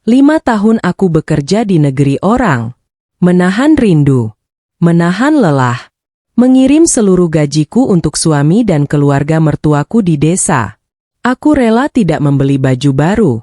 5 tahun aku bekerja di negeri orang. Menahan rindu. Menahan lelah. Mengirim seluruh gajiku untuk suami dan keluarga mertuaku di desa. Aku rela tidak membeli baju baru.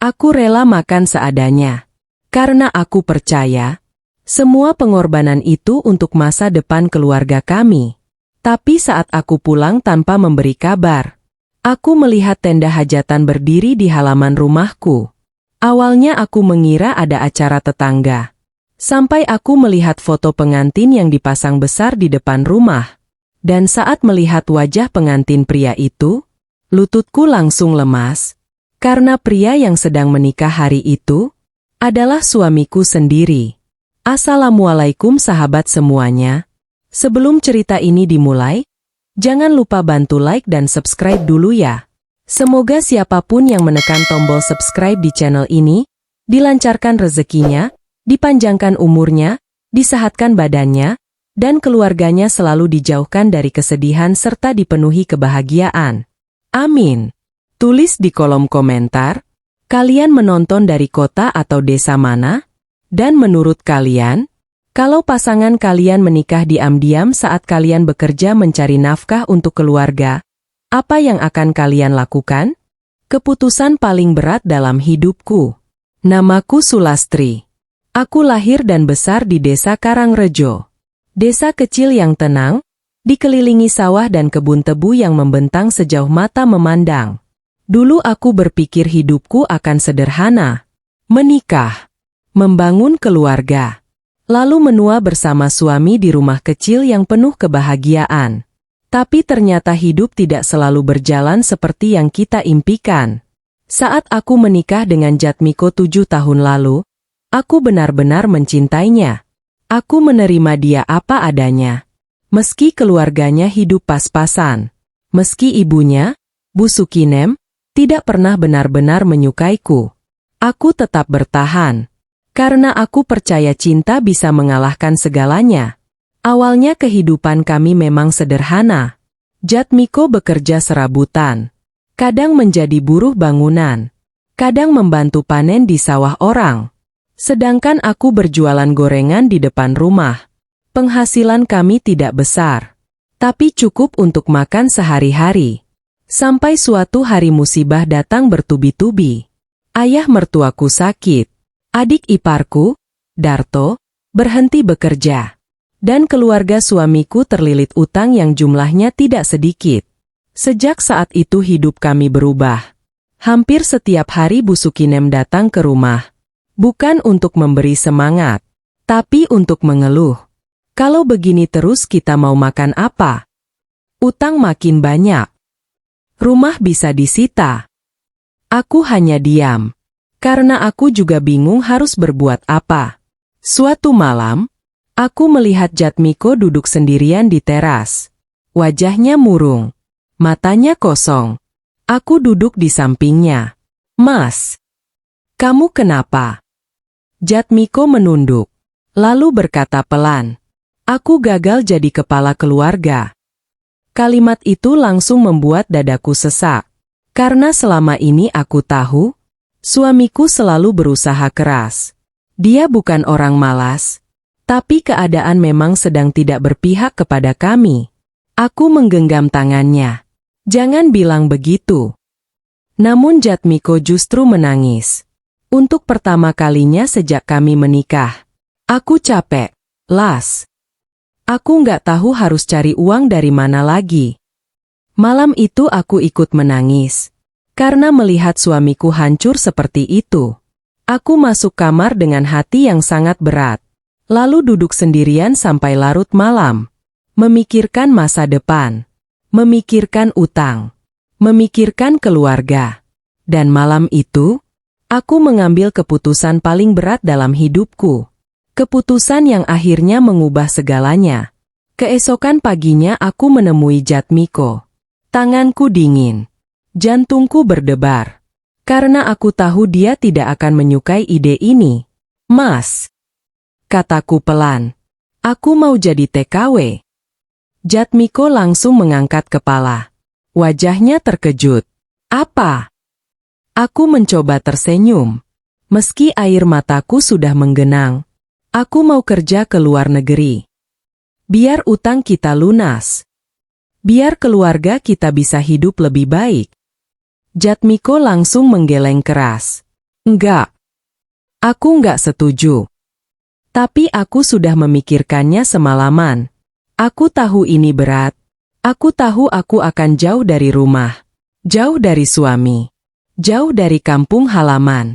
Aku rela makan seadanya. Karena aku percaya, semua pengorbanan itu untuk masa depan keluarga kami. Tapi saat aku pulang tanpa memberi kabar, aku melihat tenda hajatan berdiri di halaman rumahku. Awalnya aku mengira ada acara tetangga. Sampai aku melihat foto pengantin yang dipasang besar di depan rumah. Dan saat melihat wajah pengantin pria itu, lututku langsung lemas. Karena pria yang sedang menikah hari itu adalah suamiku sendiri. Assalamualaikum sahabat semuanya. Sebelum cerita ini dimulai, jangan lupa bantu like dan subscribe dulu ya. Semoga siapapun yang menekan tombol subscribe di channel ini, dilancarkan rezekinya, dipanjangkan umurnya, disehatkan badannya, dan keluarganya selalu dijauhkan dari kesedihan serta dipenuhi kebahagiaan. Amin. Tulis di kolom komentar, kalian menonton dari kota atau desa mana? Dan menurut kalian, kalau pasangan kalian menikah diam-diam saat kalian bekerja mencari nafkah untuk keluarga, apa yang akan kalian lakukan? Keputusan paling berat dalam hidupku. Namaku Sulastri. Aku lahir dan besar di desa Karangrejo. Desa kecil yang tenang, dikelilingi sawah dan kebun tebu yang membentang sejauh mata memandang. Dulu aku berpikir hidupku akan sederhana. Menikah, membangun keluarga, lalu menua bersama suami di rumah kecil yang penuh kebahagiaan. Tapi ternyata hidup tidak selalu berjalan seperti yang kita impikan. Saat aku menikah dengan Jatmiko 7 tahun lalu, aku benar-benar mencintainya. Aku menerima dia apa adanya. Meski keluarganya hidup pas-pasan. Meski ibunya, Bu Sukinem, tidak pernah benar-benar menyukaiku. Aku tetap bertahan. Karena aku percaya cinta bisa mengalahkan segalanya. Awalnya kehidupan kami memang sederhana. Jatmiko bekerja serabutan. Kadang menjadi buruh bangunan. Kadang membantu panen di sawah orang. Sedangkan aku berjualan gorengan di depan rumah. Penghasilan kami tidak besar. Tapi cukup untuk makan sehari-hari. Sampai suatu hari musibah datang bertubi-tubi. Ayah mertuaku sakit. Adik iparku, Darto, berhenti bekerja. Dan keluarga suamiku terlilit utang yang jumlahnya tidak sedikit. Sejak saat itu hidup kami berubah. Hampir setiap hari Bu Sukinem datang ke rumah. Bukan untuk memberi semangat, tapi untuk mengeluh. Kalau begini terus kita mau makan apa? Utang makin banyak. Rumah bisa disita. Aku hanya diam. Karena aku juga bingung harus berbuat apa. Suatu malam, aku melihat Jatmiko duduk sendirian di teras. Wajahnya murung. Matanya kosong. Aku duduk di sampingnya. Mas, kamu kenapa? Jatmiko menunduk. Lalu berkata pelan. Aku gagal jadi kepala keluarga. Kalimat itu langsung membuat dadaku sesak. Karena selama ini aku tahu, suamiku selalu berusaha keras. Dia bukan orang malas, tapi keadaan memang sedang tidak berpihak kepada kami. Aku menggenggam tangannya. Jangan bilang begitu. Namun Jatmiko justru menangis. Untuk pertama kalinya sejak kami menikah. Aku capek, Las. Aku nggak tahu harus cari uang dari mana lagi. Malam itu aku ikut menangis. Karena melihat suamiku hancur seperti itu. Aku masuk kamar dengan hati yang sangat berat. Lalu duduk sendirian sampai larut malam. Memikirkan masa depan. Memikirkan utang. Memikirkan keluarga. Dan malam itu, aku mengambil keputusan paling berat dalam hidupku. Keputusan yang akhirnya mengubah segalanya. Keesokan paginya aku menemui Jatmiko. Tanganku dingin. Jantungku berdebar. Karena aku tahu dia tidak akan menyukai ide ini. Mas, kataku pelan. Aku mau jadi TKW. Jatmiko langsung mengangkat kepala. Wajahnya terkejut. Apa? Aku mencoba tersenyum. Meski air mataku sudah menggenang, aku mau kerja ke luar negeri. Biar utang kita lunas. Biar keluarga kita bisa hidup lebih baik. Jatmiko langsung menggeleng keras. Enggak. Aku enggak setuju. Tapi aku sudah memikirkannya semalaman. Aku tahu ini berat. Aku tahu aku akan jauh dari rumah. Jauh dari suami. Jauh dari kampung halaman.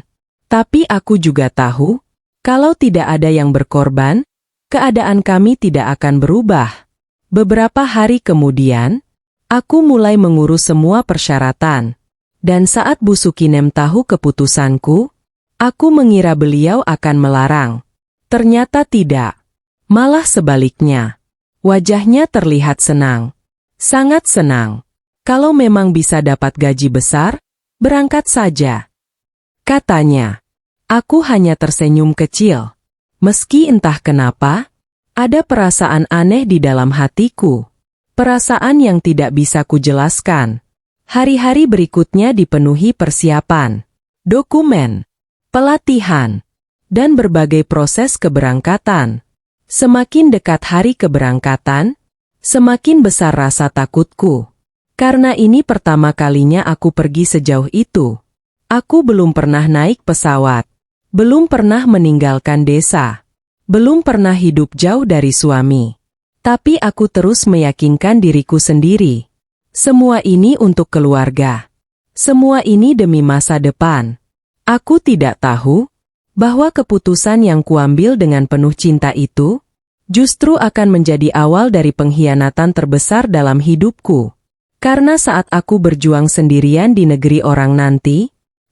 Tapi aku juga tahu, kalau tidak ada yang berkorban, keadaan kami tidak akan berubah. Beberapa hari kemudian, aku mulai mengurus semua persyaratan. Dan saat Bu Sukinem tahu keputusanku, aku mengira beliau akan melarang. Ternyata tidak. Malah sebaliknya. Wajahnya terlihat senang. Sangat senang. Kalau memang bisa dapat gaji besar, berangkat saja. Katanya. Aku hanya tersenyum kecil. Meski entah kenapa, ada perasaan aneh di dalam hatiku. Perasaan yang tidak bisa kujelaskan. Hari-hari berikutnya dipenuhi persiapan, dokumen, pelatihan, dan berbagai proses keberangkatan. Semakin dekat hari keberangkatan, semakin besar rasa takutku. Karena ini pertama kalinya aku pergi sejauh itu. Aku belum pernah naik pesawat, belum pernah meninggalkan desa, belum pernah hidup jauh dari suami. Tapi aku terus meyakinkan diriku sendiri. Semua ini untuk keluarga. Semua ini demi masa depan. Aku tidak tahu bahwa keputusan yang kuambil dengan penuh cinta itu justru akan menjadi awal dari pengkhianatan terbesar dalam hidupku. Karena saat aku berjuang sendirian di negeri orang nanti,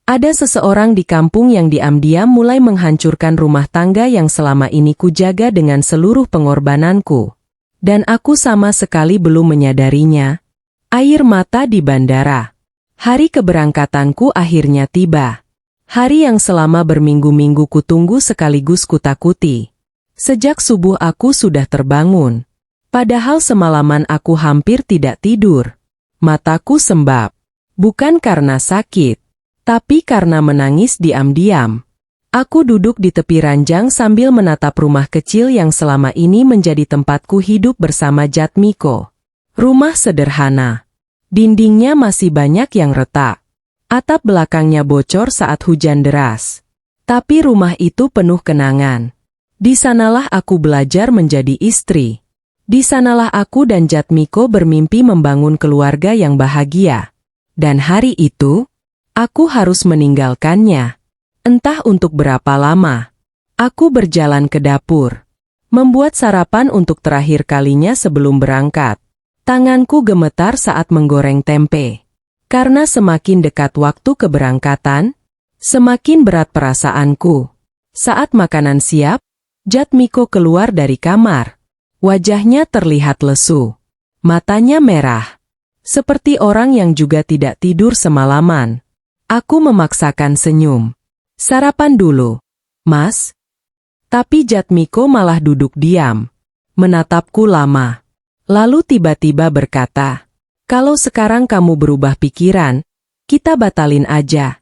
ada seseorang di kampung yang diam-diam mulai menghancurkan rumah tangga yang selama ini kujaga dengan seluruh pengorbananku. Dan aku sama sekali belum menyadarinya. Air mata di bandara. Hari keberangkatanku akhirnya tiba. Hari yang selama berminggu-minggu kutunggu sekaligus kutakuti. Sejak subuh aku sudah terbangun. Padahal semalaman aku hampir tidak tidur. Mataku sembab. Bukan karena sakit, tapi karena menangis diam-diam. Aku duduk di tepi ranjang sambil menatap rumah kecil yang selama ini menjadi tempatku hidup bersama Jatmiko. Rumah sederhana. Dindingnya masih banyak yang retak. Atap belakangnya bocor saat hujan deras. Tapi rumah itu penuh kenangan. Di sanalah aku belajar menjadi istri. Di sanalah aku dan Jatmiko bermimpi membangun keluarga yang bahagia. Dan hari itu, aku harus meninggalkannya. Entah untuk berapa lama. Aku berjalan ke dapur. Membuat sarapan untuk terakhir kalinya sebelum berangkat. Tanganku gemetar saat menggoreng tempe. Karena semakin dekat waktu keberangkatan, semakin berat perasaanku. Saat makanan siap, Jatmiko keluar dari kamar. Wajahnya terlihat lesu. Matanya merah. Seperti orang yang juga tidak tidur semalaman. Aku memaksakan senyum. Sarapan dulu, Mas. Tapi Jatmiko malah duduk diam. Menatapku lama. Lalu tiba-tiba berkata, kalau sekarang kamu berubah pikiran, kita batalin aja.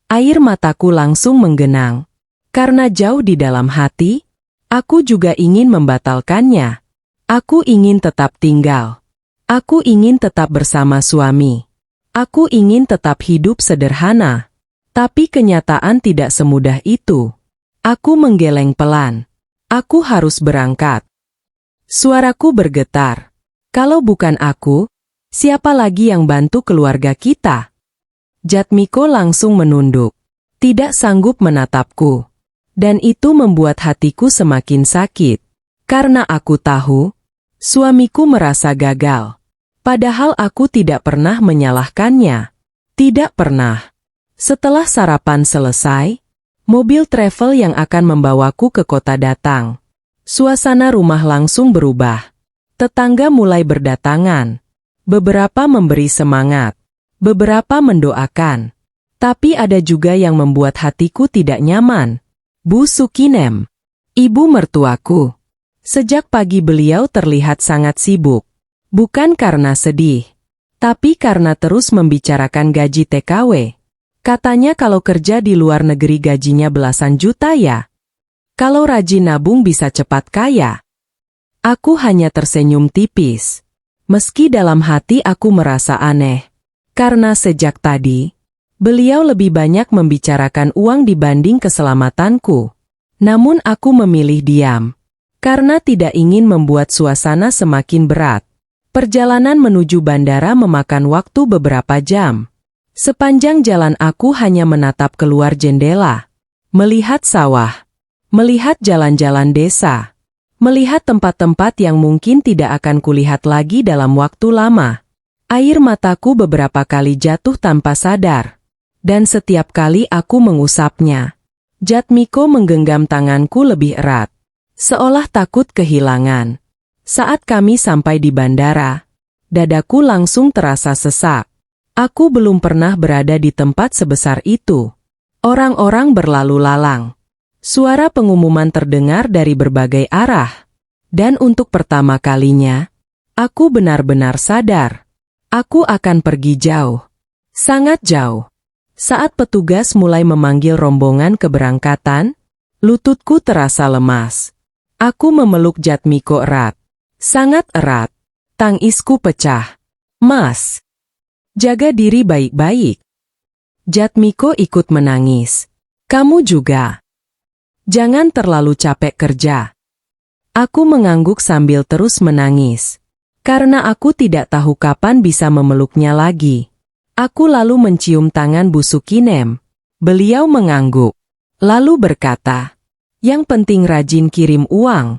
Air mataku langsung menggenang. Karena jauh di dalam hati, aku juga ingin membatalkannya. Aku ingin tetap tinggal. Aku ingin tetap bersama suami. Aku ingin tetap hidup sederhana. Tapi kenyataan tidak semudah itu. Aku menggeleng pelan. Aku harus berangkat. Suaraku bergetar. Kalau bukan aku, siapa lagi yang bantu keluarga kita? Jatmiko langsung menunduk. Tidak sanggup menatapku. Dan itu membuat hatiku semakin sakit. Karena aku tahu, suamiku merasa gagal. Padahal aku tidak pernah menyalahkannya. Tidak pernah. Setelah sarapan selesai, mobil travel yang akan membawaku ke kota datang. Suasana rumah langsung berubah. Tetangga mulai berdatangan. Beberapa memberi semangat. Beberapa mendoakan. Tapi ada juga yang membuat hatiku tidak nyaman. Bu Sukinem, ibu mertuaku. Sejak pagi beliau terlihat sangat sibuk. Bukan karena sedih, tapi karena terus membicarakan gaji TKW. Katanya kalau kerja di luar negeri gajinya belasan juta ya. Kalau rajin nabung bisa cepat kaya. Aku hanya tersenyum tipis. Meski dalam hati aku merasa aneh. Karena sejak tadi, beliau lebih banyak membicarakan uang dibanding keselamatanku. Namun aku memilih diam. Karena tidak ingin membuat suasana semakin berat. Perjalanan menuju bandara memakan waktu beberapa jam. Sepanjang jalan aku hanya menatap keluar jendela. Melihat sawah. Melihat jalan-jalan desa. Melihat tempat-tempat yang mungkin tidak akan kulihat lagi dalam waktu lama. Air mataku beberapa kali jatuh tanpa sadar. Dan setiap kali aku mengusapnya, Jatmiko menggenggam tanganku lebih erat. Seolah takut kehilangan. Saat kami sampai di bandara, dadaku langsung terasa sesak. Aku belum pernah berada di tempat sebesar itu. Orang-orang berlalu lalang. Suara pengumuman terdengar dari berbagai arah. Dan untuk pertama kalinya, aku benar-benar sadar. Aku akan pergi jauh. Sangat jauh. Saat petugas mulai memanggil rombongan keberangkatan, lututku terasa lemas. Aku memeluk Jatmiko erat. Sangat erat. Tangisku pecah. Mas, jaga diri baik-baik. Jatmiko ikut menangis. Kamu juga. Jangan terlalu capek kerja. Aku mengangguk sambil terus menangis. Karena aku tidak tahu kapan bisa memeluknya lagi. Aku lalu mencium tangan Bu Sukinem. Beliau mengangguk. Lalu berkata, yang penting rajin kirim uang.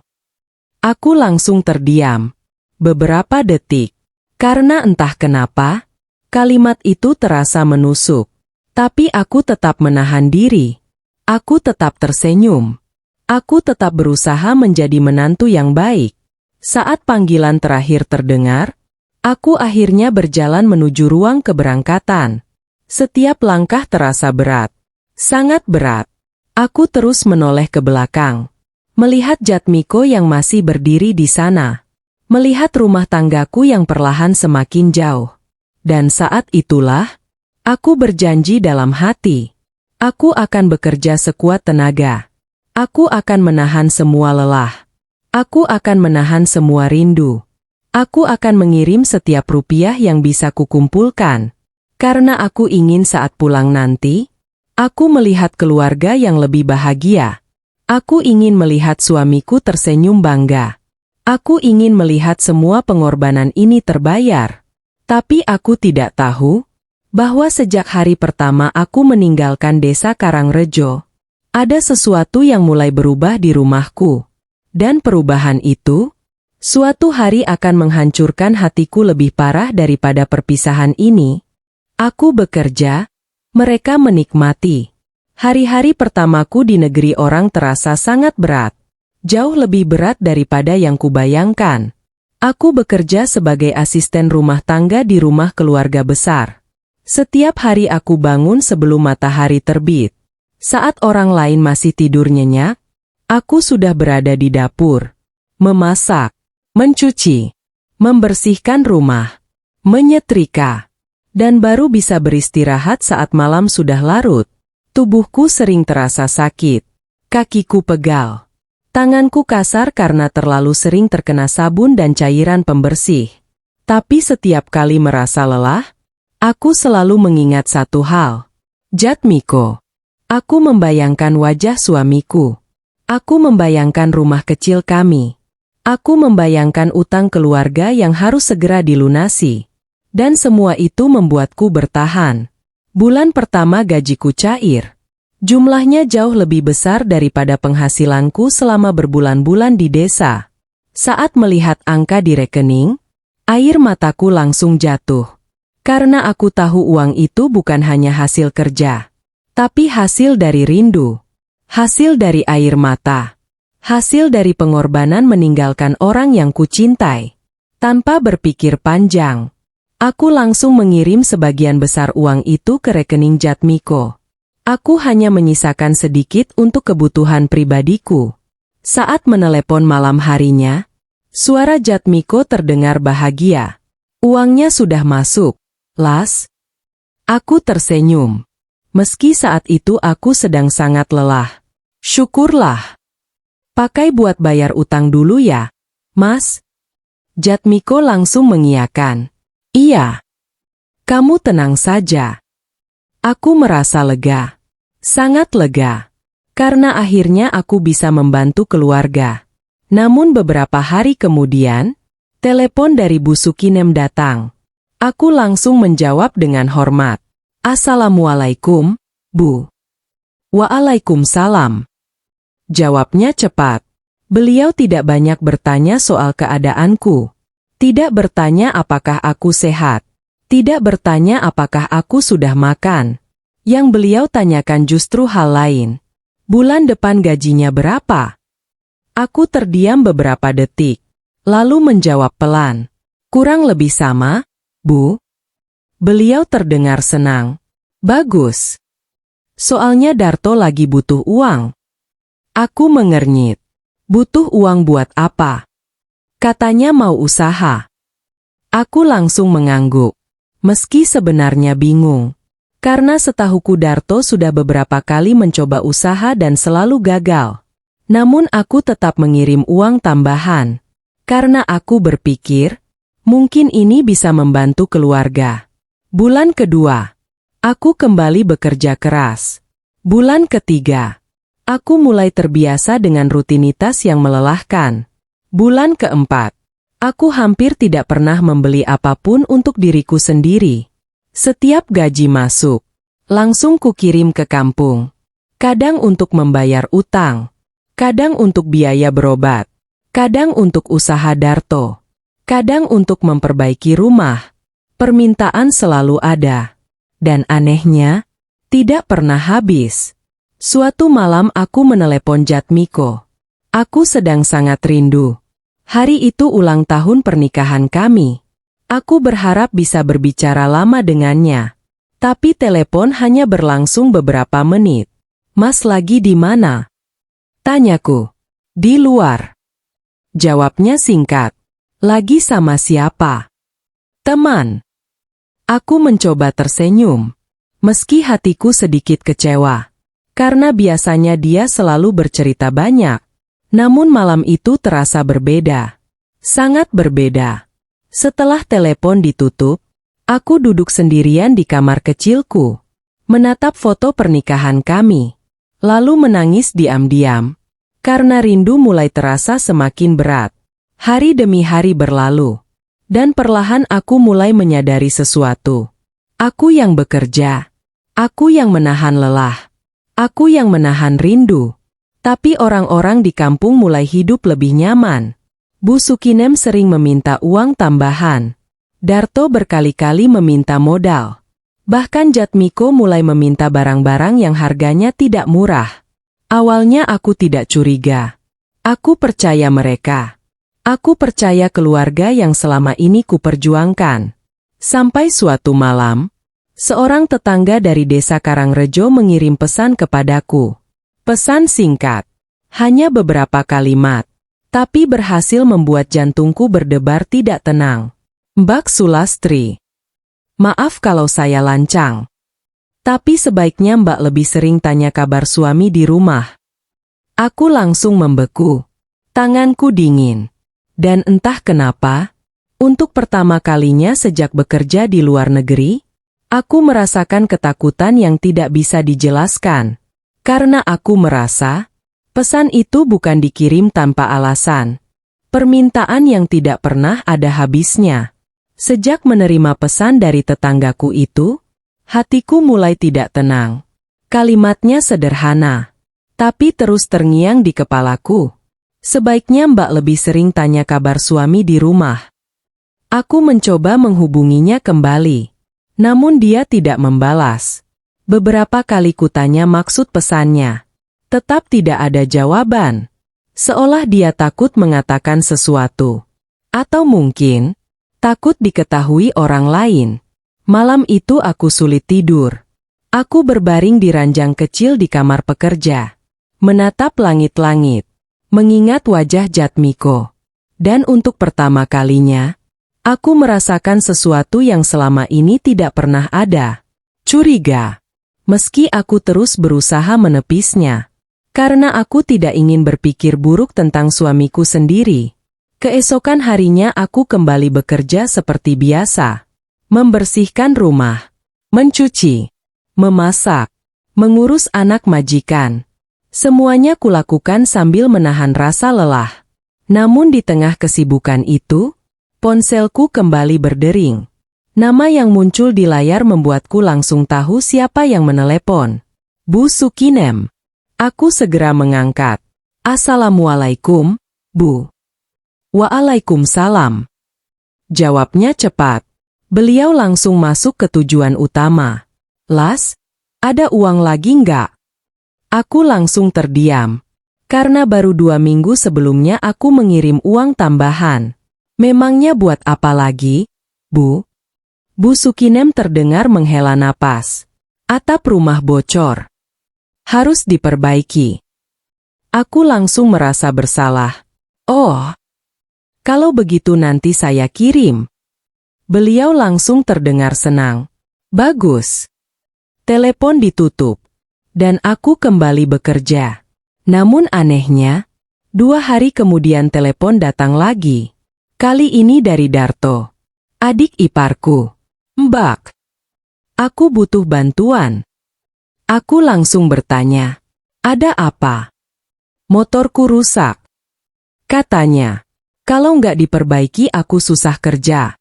Aku langsung terdiam. Beberapa detik. Karena entah kenapa, kalimat itu terasa menusuk. Tapi aku tetap menahan diri. Aku tetap tersenyum. Aku tetap berusaha menjadi menantu yang baik. Saat panggilan terakhir terdengar, aku akhirnya berjalan menuju ruang keberangkatan. Setiap langkah terasa berat. Sangat berat. Aku terus menoleh ke belakang. Melihat Jatmiko yang masih berdiri di sana. Melihat rumah tanggaku yang perlahan semakin jauh. Dan saat itulah, aku berjanji dalam hati. Aku akan bekerja sekuat tenaga. Aku akan menahan semua lelah. Aku akan menahan semua rindu. Aku akan mengirim setiap rupiah yang bisa kukumpulkan. Karena aku ingin saat pulang nanti, aku melihat keluarga yang lebih bahagia. Aku ingin melihat suamiku tersenyum bangga. Aku ingin melihat semua pengorbanan ini terbayar. Tapi aku tidak tahu bahwa sejak hari pertama aku meninggalkan desa Karangrejo, ada sesuatu yang mulai berubah di rumahku. Dan perubahan itu, suatu hari akan menghancurkan hatiku lebih parah daripada perpisahan ini. Aku bekerja, mereka menikmati. Hari-hari pertamaku di negeri orang terasa sangat berat. Jauh lebih berat daripada yang kubayangkan. Aku bekerja sebagai asisten rumah tangga di rumah keluarga besar. Setiap hari aku bangun sebelum matahari terbit. Saat orang lain masih tidur nyenyak, aku sudah berada di dapur. Memasak, mencuci, membersihkan rumah, menyetrika. Dan baru bisa beristirahat saat malam sudah larut. Tubuhku sering terasa sakit. Kakiku pegal. Tanganku kasar karena terlalu sering terkena sabun dan cairan pembersih. Tapi setiap kali merasa lelah, aku selalu mengingat satu hal. Jatmiko. Aku membayangkan wajah suamiku. Aku membayangkan rumah kecil kami. Aku membayangkan utang keluarga yang harus segera dilunasi. Dan semua itu membuatku bertahan. Bulan pertama gajiku cair. Jumlahnya jauh lebih besar daripada penghasilanku selama berbulan-bulan di desa. Saat melihat angka di rekening, air mataku langsung jatuh. Karena aku tahu uang itu bukan hanya hasil kerja, tapi hasil dari rindu. Hasil dari air mata. Hasil dari pengorbanan meninggalkan orang yang kucintai. Tanpa berpikir panjang, aku langsung mengirim sebagian besar uang itu ke rekening Jatmiko. Aku hanya menyisakan sedikit untuk kebutuhan pribadiku. Saat menelepon malam harinya, suara Jatmiko terdengar bahagia. Uangnya sudah masuk, Las. Aku tersenyum. Meski saat itu aku sedang sangat lelah. Syukurlah. Pakai buat bayar utang dulu ya, Mas. Jatmiko langsung mengiyakan. Iya. Kamu tenang saja. Aku merasa lega. Sangat lega. Karena akhirnya aku bisa membantu keluarga. Namun beberapa hari kemudian, telepon dari Bu Sukinem datang. Aku langsung menjawab dengan hormat. Assalamualaikum, Bu. Waalaikumsalam. Jawabnya cepat. Beliau tidak banyak bertanya soal keadaanku. Tidak bertanya apakah aku sehat. Tidak bertanya apakah aku sudah makan. Yang beliau tanyakan justru hal lain. Bulan depan gajinya berapa? Aku terdiam beberapa detik. Lalu menjawab pelan. Kurang lebih sama, Bu. Beliau terdengar senang. Bagus. Soalnya Darto lagi butuh uang. Aku mengernyit. Butuh uang buat apa? Katanya mau usaha. Aku langsung mengangguk. Meski sebenarnya bingung. Karena setahuku Darto sudah beberapa kali mencoba usaha dan selalu gagal. Namun aku tetap mengirim uang tambahan. Karena aku berpikir, mungkin ini bisa membantu keluarga. Bulan kedua, aku kembali bekerja keras. Bulan ketiga, aku mulai terbiasa dengan rutinitas yang melelahkan. Bulan keempat, aku hampir tidak pernah membeli apapun untuk diriku sendiri. Setiap gaji masuk, langsung kukirim ke kampung. Kadang untuk membayar utang, kadang untuk biaya berobat, kadang untuk usaha Darto, kadang untuk memperbaiki rumah. Permintaan selalu ada. Dan anehnya, tidak pernah habis. Suatu malam aku menelepon Jatmiko. Aku sedang sangat rindu. Hari itu ulang tahun pernikahan kami. Aku berharap bisa berbicara lama dengannya. Tapi telepon hanya berlangsung beberapa menit. Mas lagi di mana? Tanyaku. Di luar. Jawabnya singkat. Lagi sama siapa? Teman. Aku mencoba tersenyum. Meski hatiku sedikit kecewa. Karena biasanya dia selalu bercerita banyak. Namun malam itu terasa berbeda. Sangat berbeda. Setelah telepon ditutup, aku duduk sendirian di kamar kecilku. Menatap foto pernikahan kami. Lalu menangis diam-diam. Karena rindu mulai terasa semakin berat. Hari demi hari berlalu. Dan perlahan aku mulai menyadari sesuatu. Aku yang bekerja. Aku yang menahan lelah. Aku yang menahan rindu. Tapi orang-orang di kampung mulai hidup lebih nyaman. Bu Sukinem sering meminta uang tambahan. Darto berkali-kali meminta modal. Bahkan Jatmiko mulai meminta barang-barang yang harganya tidak murah. Awalnya aku tidak curiga. Aku percaya mereka. Aku percaya keluarga yang selama ini kuperjuangkan. Sampai suatu malam, seorang tetangga dari desa Karangrejo mengirim pesan kepadaku. Pesan singkat, hanya beberapa kalimat, tapi berhasil membuat jantungku berdebar tidak tenang. Mbak Sulastri, maaf kalau saya lancang. Tapi sebaiknya Mbak lebih sering tanya kabar suami di rumah. Aku langsung membeku. Tanganku dingin. Dan entah kenapa, untuk pertama kalinya sejak bekerja di luar negeri, aku merasakan ketakutan yang tidak bisa dijelaskan. Karena aku merasa, pesan itu bukan dikirim tanpa alasan. Permintaan yang tidak pernah ada habisnya. Sejak menerima pesan dari tetanggaku itu, hatiku mulai tidak tenang. Kalimatnya sederhana, tapi terus terngiang di kepalaku. Sebaiknya Mbak lebih sering tanya kabar suami di rumah. Aku mencoba menghubunginya kembali. Namun dia tidak membalas. Beberapa kali kutanya maksud pesannya. Tetap tidak ada jawaban. Seolah dia takut mengatakan sesuatu. Atau mungkin, takut diketahui orang lain. Malam itu aku sulit tidur. Aku berbaring di ranjang kecil di kamar pekerja. Menatap langit-langit. Mengingat wajah Jatmiko. Dan untuk pertama kalinya, aku merasakan sesuatu yang selama ini tidak pernah ada. Curiga. Meski aku terus berusaha menepisnya. Karena aku tidak ingin berpikir buruk tentang suamiku sendiri. Keesokan harinya aku kembali bekerja seperti biasa. Membersihkan rumah, mencuci, memasak, mengurus anak majikan. Semuanya kulakukan sambil menahan rasa lelah. Namun di tengah kesibukan itu, ponselku kembali berdering. Nama yang muncul di layar membuatku langsung tahu siapa yang menelepon. Bu Sukinem. Aku segera mengangkat. Assalamualaikum, Bu. Waalaikumsalam. Jawabnya cepat. Beliau langsung masuk ke tujuan utama. Las, ada uang lagi nggak? Aku langsung terdiam. Karena baru 2 minggu sebelumnya aku mengirim uang tambahan. Memangnya buat apa lagi, Bu? Bu Sukinem terdengar menghela napas. Atap rumah bocor. Harus diperbaiki. Aku langsung merasa bersalah. Oh, kalau begitu nanti saya kirim. Beliau langsung terdengar senang. Bagus. Telepon ditutup. Dan aku kembali bekerja. Namun anehnya, 2 hari kemudian telepon datang lagi. Kali ini dari Darto. Adik iparku. Mbak. Aku butuh bantuan. Aku langsung bertanya, ada apa? Motorku rusak. Katanya, kalau nggak diperbaiki aku susah kerja.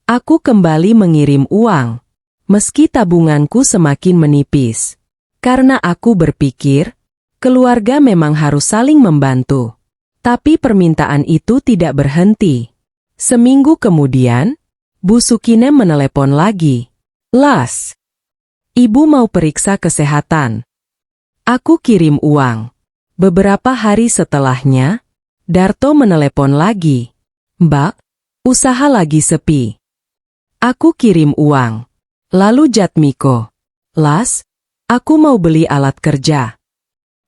Aku kembali mengirim uang, meski tabunganku semakin menipis. Karena aku berpikir, keluarga memang harus saling membantu. Tapi permintaan itu tidak berhenti. Seminggu kemudian, Bu Sukinem menelepon lagi. Las. Ibu mau periksa kesehatan. Aku kirim uang. Beberapa hari setelahnya, Darto menelepon lagi. Mbak, usaha lagi sepi. Aku kirim uang. Lalu Jatmiko. Las, aku mau beli alat kerja.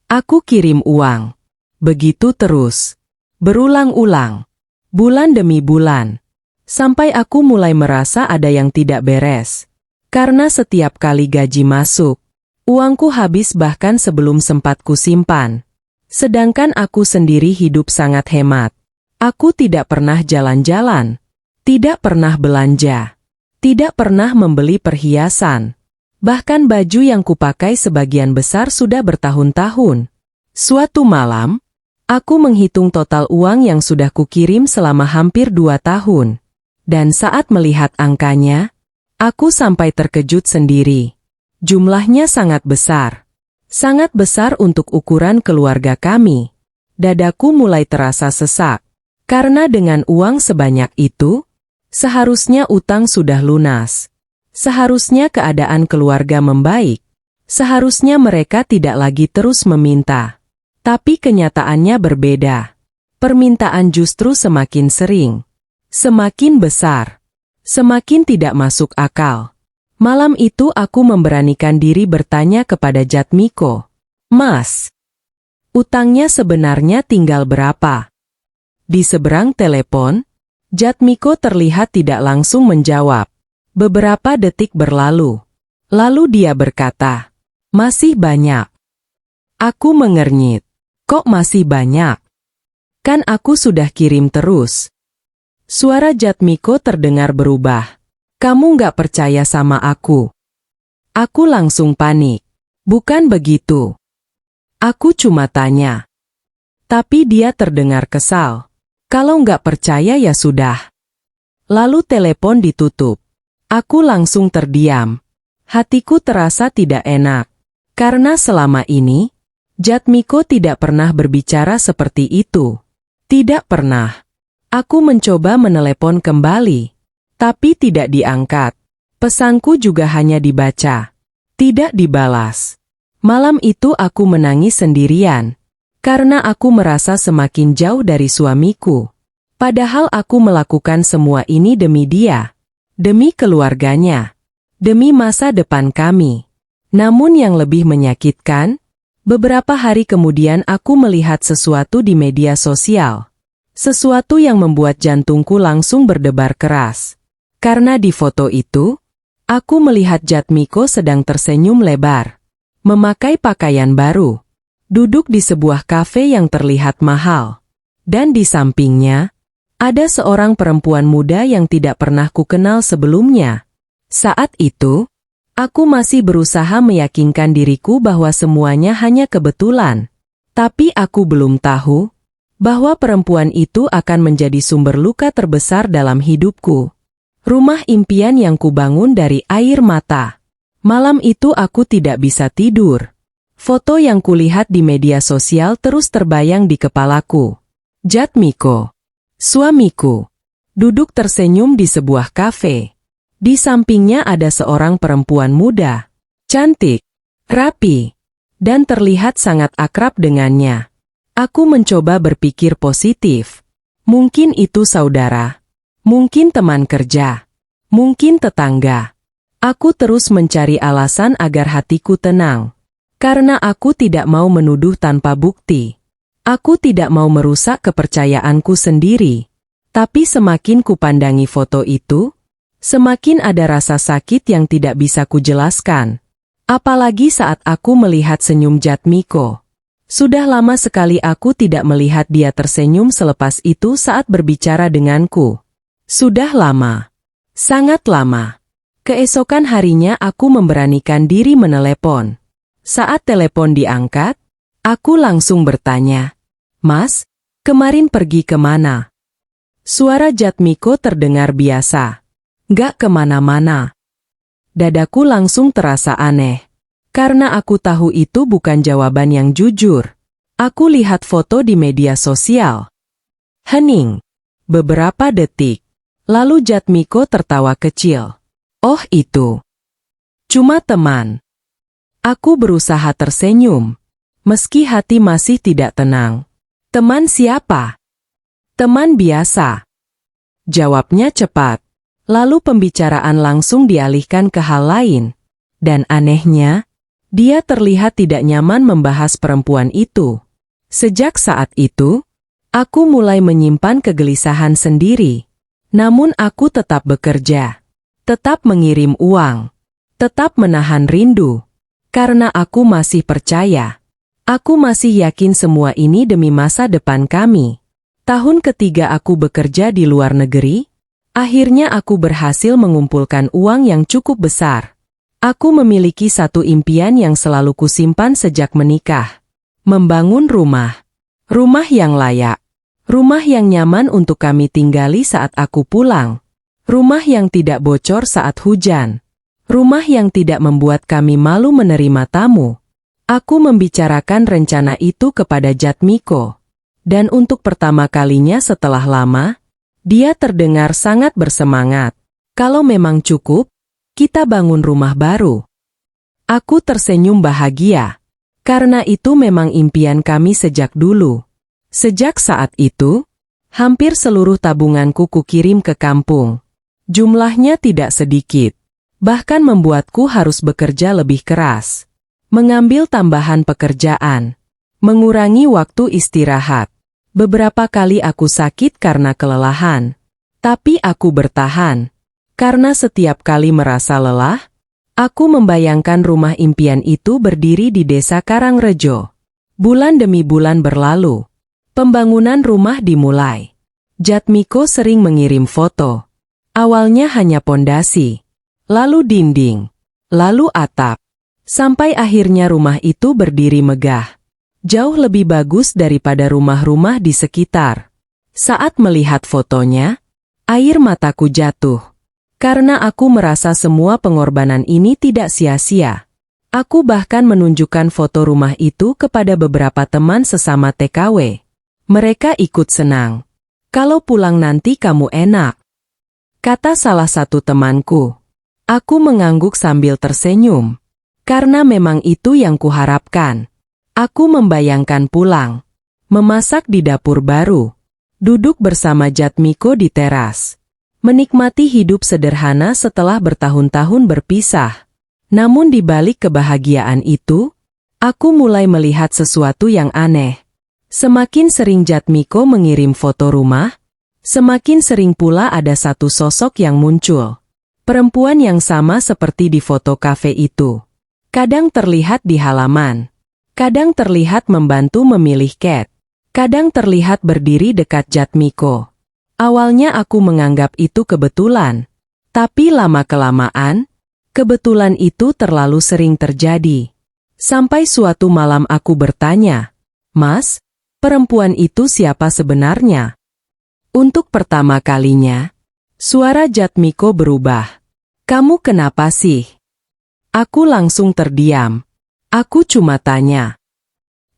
Aku kirim uang. Begitu terus. Berulang-ulang. Bulan demi bulan. Sampai aku mulai merasa ada yang tidak beres. Karena setiap kali gaji masuk, uangku habis bahkan sebelum sempat kusimpan. Sedangkan aku sendiri hidup sangat hemat. Aku tidak pernah jalan-jalan, tidak pernah belanja, tidak pernah membeli perhiasan. Bahkan baju yang kupakai sebagian besar sudah bertahun-tahun. Suatu malam, aku menghitung total uang yang sudah kukirim selama hampir 2 tahun. Dan saat melihat angkanya, aku sampai terkejut sendiri. Jumlahnya sangat besar. Sangat besar untuk ukuran keluarga kami. Dadaku mulai terasa sesak. Karena dengan uang sebanyak itu, seharusnya utang sudah lunas. Seharusnya keadaan keluarga membaik. Seharusnya mereka tidak lagi terus meminta. Tapi kenyataannya berbeda. Permintaan justru semakin sering. Semakin besar. Semakin tidak masuk akal. Malam itu aku memberanikan diri bertanya kepada Jatmiko. Mas, utangnya sebenarnya tinggal berapa? Di seberang telepon, Jatmiko terlihat tidak langsung menjawab. Beberapa detik berlalu. Lalu dia berkata, masih banyak. Aku mengernyit. Kok masih banyak? Kan aku sudah kirim terus. Suara Jatmiko terdengar berubah. Kamu nggak percaya sama aku? Aku langsung panik. Bukan begitu. Aku cuma tanya. Tapi dia terdengar kesal. Kalau nggak percaya ya sudah. Lalu telepon ditutup. Aku langsung terdiam. Hatiku terasa tidak enak. Karena selama ini, Jatmiko tidak pernah berbicara seperti itu. Tidak pernah. Aku mencoba menelepon kembali, tapi tidak diangkat. Pesanku juga hanya dibaca, tidak dibalas. Malam itu aku menangis sendirian, karena aku merasa semakin jauh dari suamiku. Padahal aku melakukan semua ini demi dia, demi keluarganya, demi masa depan kami. Namun yang lebih menyakitkan, beberapa hari kemudian aku melihat sesuatu di media sosial. Sesuatu yang membuat jantungku langsung berdebar keras. Karena di foto itu, Aku melihat Jatmiko sedang tersenyum lebar. Memakai pakaian baru. Duduk di sebuah kafe yang terlihat mahal. Dan di sampingnya, ada seorang perempuan muda yang tidak pernah kukenal sebelumnya. Saat itu, aku masih berusaha meyakinkan diriku bahwa semuanya hanya kebetulan. Tapi aku belum tahu bahwa perempuan itu akan menjadi sumber luka terbesar dalam hidupku. Rumah impian yang kubangun dari air mata. Malam itu aku tidak bisa tidur. Foto yang kulihat di media sosial terus terbayang di kepalaku. Jatmiko, suamiku, duduk tersenyum di sebuah kafe. Di sampingnya ada seorang perempuan muda, cantik, rapi, dan terlihat sangat akrab dengannya. Aku mencoba berpikir positif. Mungkin itu saudara. Mungkin teman kerja, mungkin tetangga. Aku terus mencari alasan agar hatiku tenang. Karena aku tidak mau menuduh tanpa bukti. Aku tidak mau merusak kepercayaanku sendiri. Tapi semakin kupandangi foto itu, semakin ada rasa sakit yang tidak bisa kujelaskan. Apalagi saat aku melihat senyum Jatmiko. Sudah lama sekali aku tidak melihat dia tersenyum selepas itu saat berbicara denganku. Sudah lama. Sangat lama. Keesokan harinya aku memberanikan diri menelepon. Saat telepon diangkat, aku langsung bertanya, "Mas, kemarin pergi kemana?" Suara Jatmiko terdengar biasa. "Gak kemana-mana." Dadaku langsung terasa aneh. Karena aku tahu itu bukan jawaban yang jujur. Aku lihat foto di media sosial. Hening. Beberapa detik. Lalu Jatmiko tertawa kecil. "Oh itu. Cuma teman." Aku berusaha tersenyum. Meski hati masih tidak tenang. "Teman siapa?" "Teman biasa." Jawabnya cepat. Lalu pembicaraan langsung dialihkan ke hal lain. Dan anehnya, dia terlihat tidak nyaman membahas perempuan itu. Sejak saat itu, aku mulai menyimpan kegelisahan sendiri. Namun aku tetap bekerja, tetap mengirim uang, tetap menahan rindu. Karena aku masih percaya. Aku masih yakin semua ini demi masa depan kami. Tahun ketiga aku bekerja di luar negeri, akhirnya aku berhasil mengumpulkan uang yang cukup besar. Aku memiliki satu impian yang selalu kusimpan sejak menikah. Membangun rumah. Rumah yang layak. Rumah yang nyaman untuk kami tinggali saat aku pulang. Rumah yang tidak bocor saat hujan. Rumah yang tidak membuat kami malu menerima tamu. Aku membicarakan rencana itu kepada Jatmiko. Dan untuk pertama kalinya setelah lama, dia terdengar sangat bersemangat. "Kalau memang cukup, kita bangun rumah baru." Aku tersenyum bahagia. Karena itu memang impian kami sejak dulu. Sejak saat itu, hampir seluruh tabunganku kukirim ke kampung. Jumlahnya tidak sedikit. Bahkan membuatku harus bekerja lebih keras. Mengambil tambahan pekerjaan. Mengurangi waktu istirahat. Beberapa kali aku sakit karena kelelahan. Tapi aku bertahan. Karena setiap kali merasa lelah, aku membayangkan rumah impian itu berdiri di desa Karangrejo. Bulan demi bulan berlalu. Pembangunan rumah dimulai. Jatmiko sering mengirim foto. Awalnya hanya pondasi, lalu dinding, lalu atap. Sampai akhirnya rumah itu berdiri megah. Jauh lebih bagus daripada rumah-rumah di sekitar. Saat melihat fotonya, air mataku jatuh. Karena aku merasa semua pengorbanan ini tidak sia-sia. Aku bahkan menunjukkan foto rumah itu kepada beberapa teman sesama TKW. Mereka ikut senang. "Kalau pulang nanti kamu enak," kata salah satu temanku. Aku mengangguk sambil tersenyum. Karena memang itu yang kuharapkan. Aku membayangkan pulang. Memasak di dapur baru. Duduk bersama Jatmiko di teras. Menikmati hidup sederhana setelah bertahun-tahun berpisah. Namun di balik kebahagiaan itu, aku mulai melihat sesuatu yang aneh. Semakin sering Jatmiko mengirim foto rumah, semakin sering pula ada satu sosok yang muncul. Perempuan yang sama seperti di foto kafe itu. Kadang terlihat di halaman. Kadang terlihat membantu memilih cat. Kadang terlihat berdiri dekat Jatmiko. Awalnya aku menganggap itu kebetulan. Tapi lama-kelamaan, kebetulan itu terlalu sering terjadi. Sampai suatu malam aku bertanya, "Mas, perempuan itu siapa sebenarnya?" Untuk pertama kalinya, suara Jatmiko berubah. "Kamu kenapa sih?" Aku langsung terdiam. Aku cuma tanya.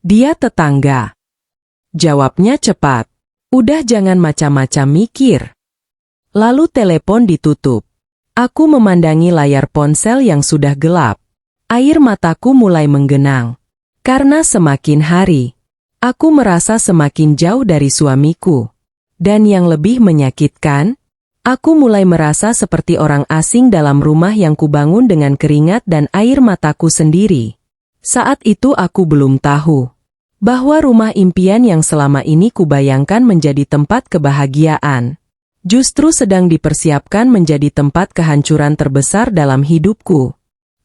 "Dia tetangga." Jawabnya cepat. "Udah jangan macam-macam mikir." Lalu telepon ditutup. Aku memandangi layar ponsel yang sudah gelap. Air mataku mulai menggenang. Karena semakin hari, aku merasa semakin jauh dari suamiku. Dan yang lebih menyakitkan, aku mulai merasa seperti orang asing dalam rumah yang kubangun dengan keringat dan air mataku sendiri. Saat itu aku belum tahu bahwa rumah impian yang selama ini kubayangkan menjadi tempat kebahagiaan, justru sedang dipersiapkan menjadi tempat kehancuran terbesar dalam hidupku.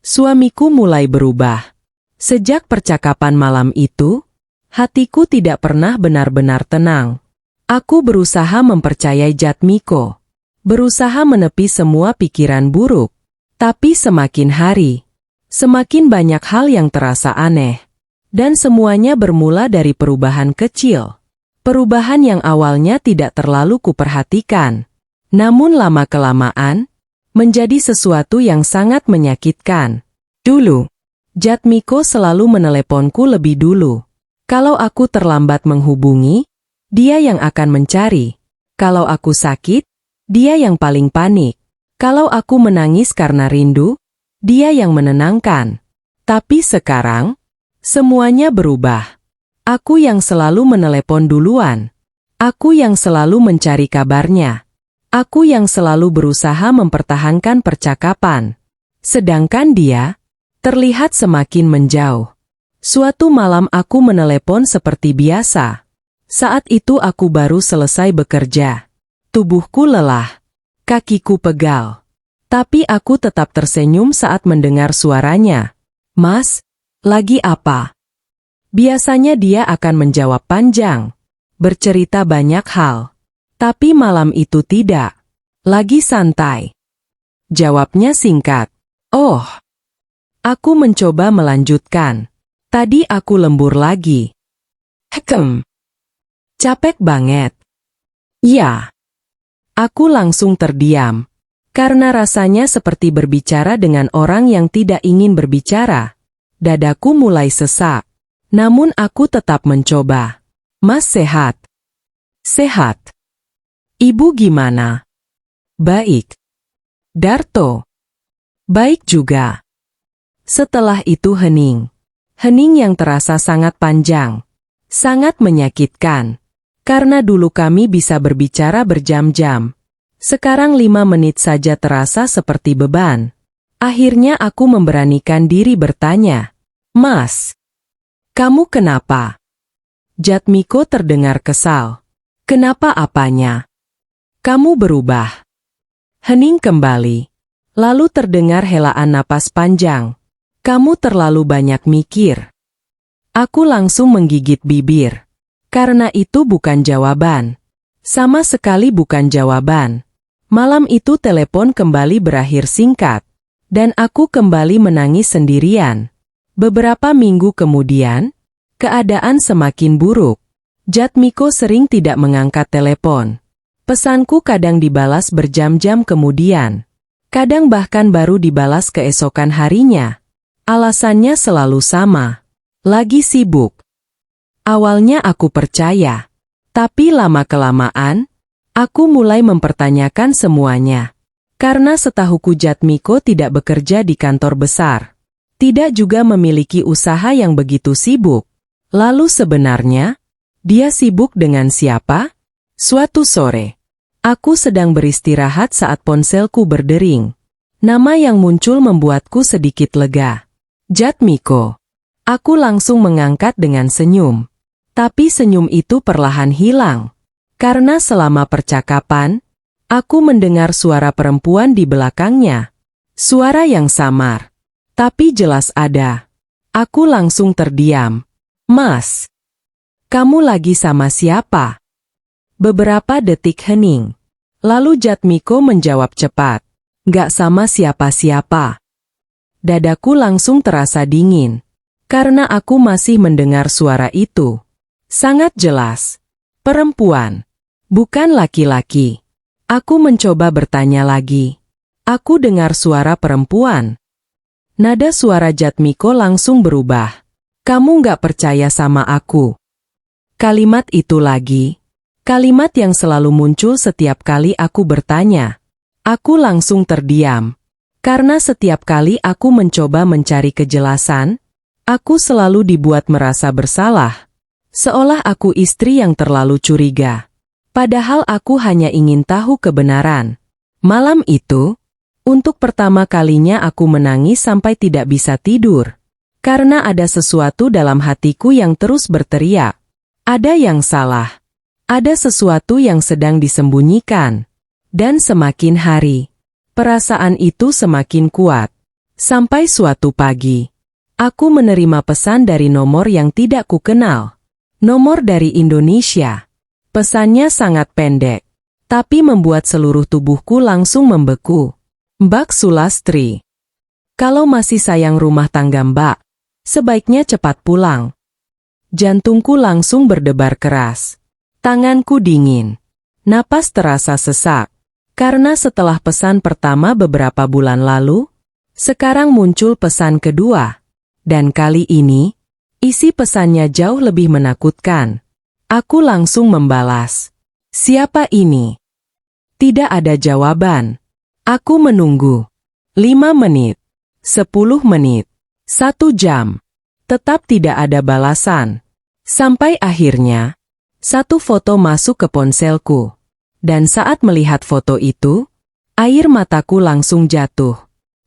Suamiku mulai berubah. Sejak percakapan malam itu, hatiku tidak pernah benar-benar tenang. Aku berusaha mempercayai Jatmiko, berusaha menepi semua pikiran buruk. Tapi semakin hari, semakin banyak hal yang terasa aneh. Dan semuanya bermula dari perubahan kecil. Perubahan yang awalnya tidak terlalu kuperhatikan. Namun lama-kelamaan, menjadi sesuatu yang sangat menyakitkan. Dulu, Jatmiko selalu meneleponku lebih dulu. Kalau aku terlambat menghubungi, dia yang akan mencari. Kalau aku sakit, dia yang paling panik. Kalau aku menangis karena rindu, dia yang menenangkan. Tapi sekarang, semuanya berubah. Aku yang selalu menelepon duluan. Aku yang selalu mencari kabarnya. Aku yang selalu berusaha mempertahankan percakapan. Sedangkan dia terlihat semakin menjauh. Suatu malam aku menelepon seperti biasa. Saat itu aku baru selesai bekerja. Tubuhku lelah. Kakiku pegal. Tapi aku tetap tersenyum saat mendengar suaranya. "Mas, lagi apa?" Biasanya dia akan menjawab panjang, bercerita banyak hal. Tapi malam itu tidak. Lagi santai. Jawabnya singkat. "Oh." Aku mencoba melanjutkan. "Tadi aku lembur lagi." Capek banget." "Ya." Aku langsung terdiam. Karena rasanya seperti berbicara dengan orang yang tidak ingin berbicara. Dadaku mulai sesak. Namun aku tetap mencoba. "Mas sehat?" "Sehat." "Ibu gimana?" "Baik." "Darto?" "Baik juga." Setelah itu hening. Hening yang terasa sangat panjang. Sangat menyakitkan. Karena dulu kami bisa berbicara berjam-jam. Sekarang 5 menit saja terasa seperti beban. Akhirnya aku memberanikan diri bertanya. "Mas, kamu kenapa?" Jatmiko terdengar kesal. "Kenapa apanya?" "Kamu berubah." Hening kembali. Lalu terdengar helaan napas panjang. "Kamu terlalu banyak mikir." Aku langsung menggigit bibir. Karena itu bukan jawaban. Sama sekali bukan jawaban. Malam itu telepon kembali berakhir singkat. Dan aku kembali menangis sendirian. Beberapa minggu kemudian, keadaan semakin buruk. Jatmiko sering tidak mengangkat telepon. Pesanku kadang dibalas berjam-jam kemudian. Kadang bahkan baru dibalas keesokan harinya. Alasannya selalu sama. Lagi sibuk. Awalnya aku percaya. Tapi lama-kelamaan, aku mulai mempertanyakan semuanya. Karena setahuku Jatmiko tidak bekerja di kantor besar. Tidak juga memiliki usaha yang begitu sibuk. Lalu sebenarnya, dia sibuk dengan siapa? Suatu sore, aku sedang beristirahat saat ponselku berdering. Nama yang muncul membuatku sedikit lega. Jatmiko. Aku langsung mengangkat dengan senyum. Tapi senyum itu perlahan hilang. Karena selama percakapan, Aku mendengar suara perempuan di belakangnya. Suara yang samar, tapi jelas ada. Aku langsung terdiam. Mas, kamu lagi sama siapa? Beberapa detik hening. Lalu Jatmiko menjawab cepat. Gak sama siapa-siapa. Dadaku langsung terasa dingin. Karena aku masih mendengar suara itu. Sangat jelas. Perempuan. Bukan laki-laki. Aku mencoba bertanya lagi. Aku dengar suara perempuan. Nada suara Jatmiko langsung berubah. Kamu gak percaya sama aku. Kalimat itu lagi. Kalimat yang selalu muncul setiap kali aku bertanya. Aku langsung terdiam. Karena setiap kali aku mencoba mencari kejelasan, aku selalu dibuat merasa bersalah. Seolah aku istri yang terlalu curiga. Padahal aku hanya ingin tahu kebenaran. Malam itu, untuk pertama kalinya aku menangis sampai tidak bisa tidur. Karena ada sesuatu dalam hatiku yang terus berteriak. Ada yang salah. Ada sesuatu yang sedang disembunyikan. Dan semakin hari, perasaan itu semakin kuat. Sampai suatu pagi, aku menerima pesan dari nomor yang tidak kukenal. Nomor dari Indonesia. Pesannya sangat pendek, tapi membuat seluruh tubuhku langsung membeku. Mbak Sulastri, kalau masih sayang rumah tangga Mbak, sebaiknya cepat pulang. Jantungku langsung berdebar keras. Tanganku dingin. Napas terasa sesak. Karena setelah pesan pertama beberapa bulan lalu, sekarang muncul pesan kedua. Dan kali ini, isi pesannya jauh lebih menakutkan. Aku langsung membalas. Siapa ini? Tidak ada jawaban. Aku menunggu. 5 menit. 10 menit. 1 jam. Tetap tidak ada balasan. Sampai akhirnya, satu foto masuk ke ponselku. Dan saat melihat foto itu, air mataku langsung jatuh.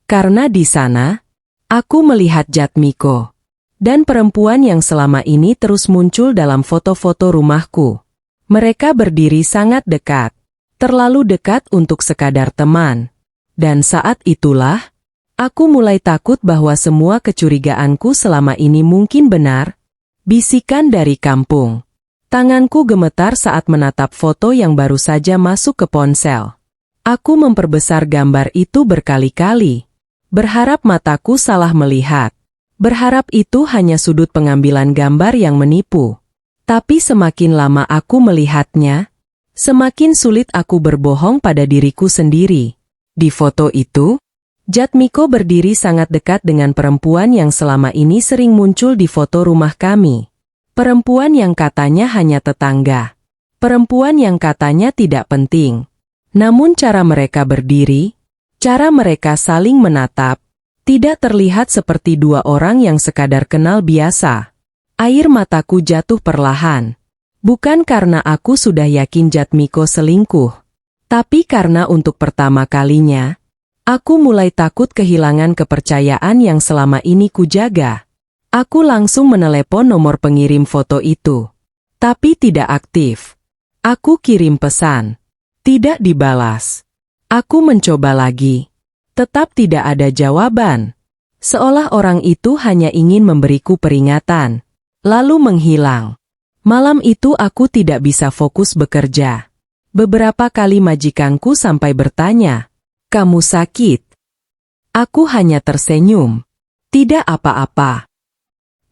Karena di sana, aku melihat Jatmiko. Dan perempuan yang selama ini terus muncul dalam foto-foto rumahku. Mereka berdiri sangat dekat. Terlalu dekat untuk sekadar teman. Dan saat itulah, aku mulai takut bahwa semua kecurigaanku selama ini mungkin benar. Bisikan dari kampung. Tanganku gemetar saat menatap foto yang baru saja masuk ke ponsel. Aku memperbesar gambar itu berkali-kali. Berharap mataku salah melihat. Berharap itu hanya sudut pengambilan gambar yang menipu. Tapi semakin lama aku melihatnya, semakin sulit aku berbohong pada diriku sendiri. Di foto itu, Jatmiko berdiri sangat dekat dengan perempuan yang selama ini sering muncul di foto rumah kami. Perempuan yang katanya hanya tetangga. Perempuan yang katanya tidak penting. Namun cara mereka berdiri, cara mereka saling menatap, tidak terlihat seperti dua orang yang sekadar kenal biasa. Air mataku jatuh perlahan. Bukan karena aku sudah yakin Jatmiko selingkuh. Tapi karena untuk pertama kalinya, aku mulai takut kehilangan kepercayaan yang selama ini kujaga. Aku langsung menelepon nomor pengirim foto itu. Tapi tidak aktif. Aku kirim pesan. Tidak dibalas. Aku mencoba lagi. Tetap tidak ada jawaban. Seolah orang itu hanya ingin memberiku peringatan. Lalu menghilang. Malam itu aku tidak bisa fokus bekerja. Beberapa kali majikanku sampai bertanya, "Kamu sakit?" Aku hanya tersenyum. Tidak apa-apa.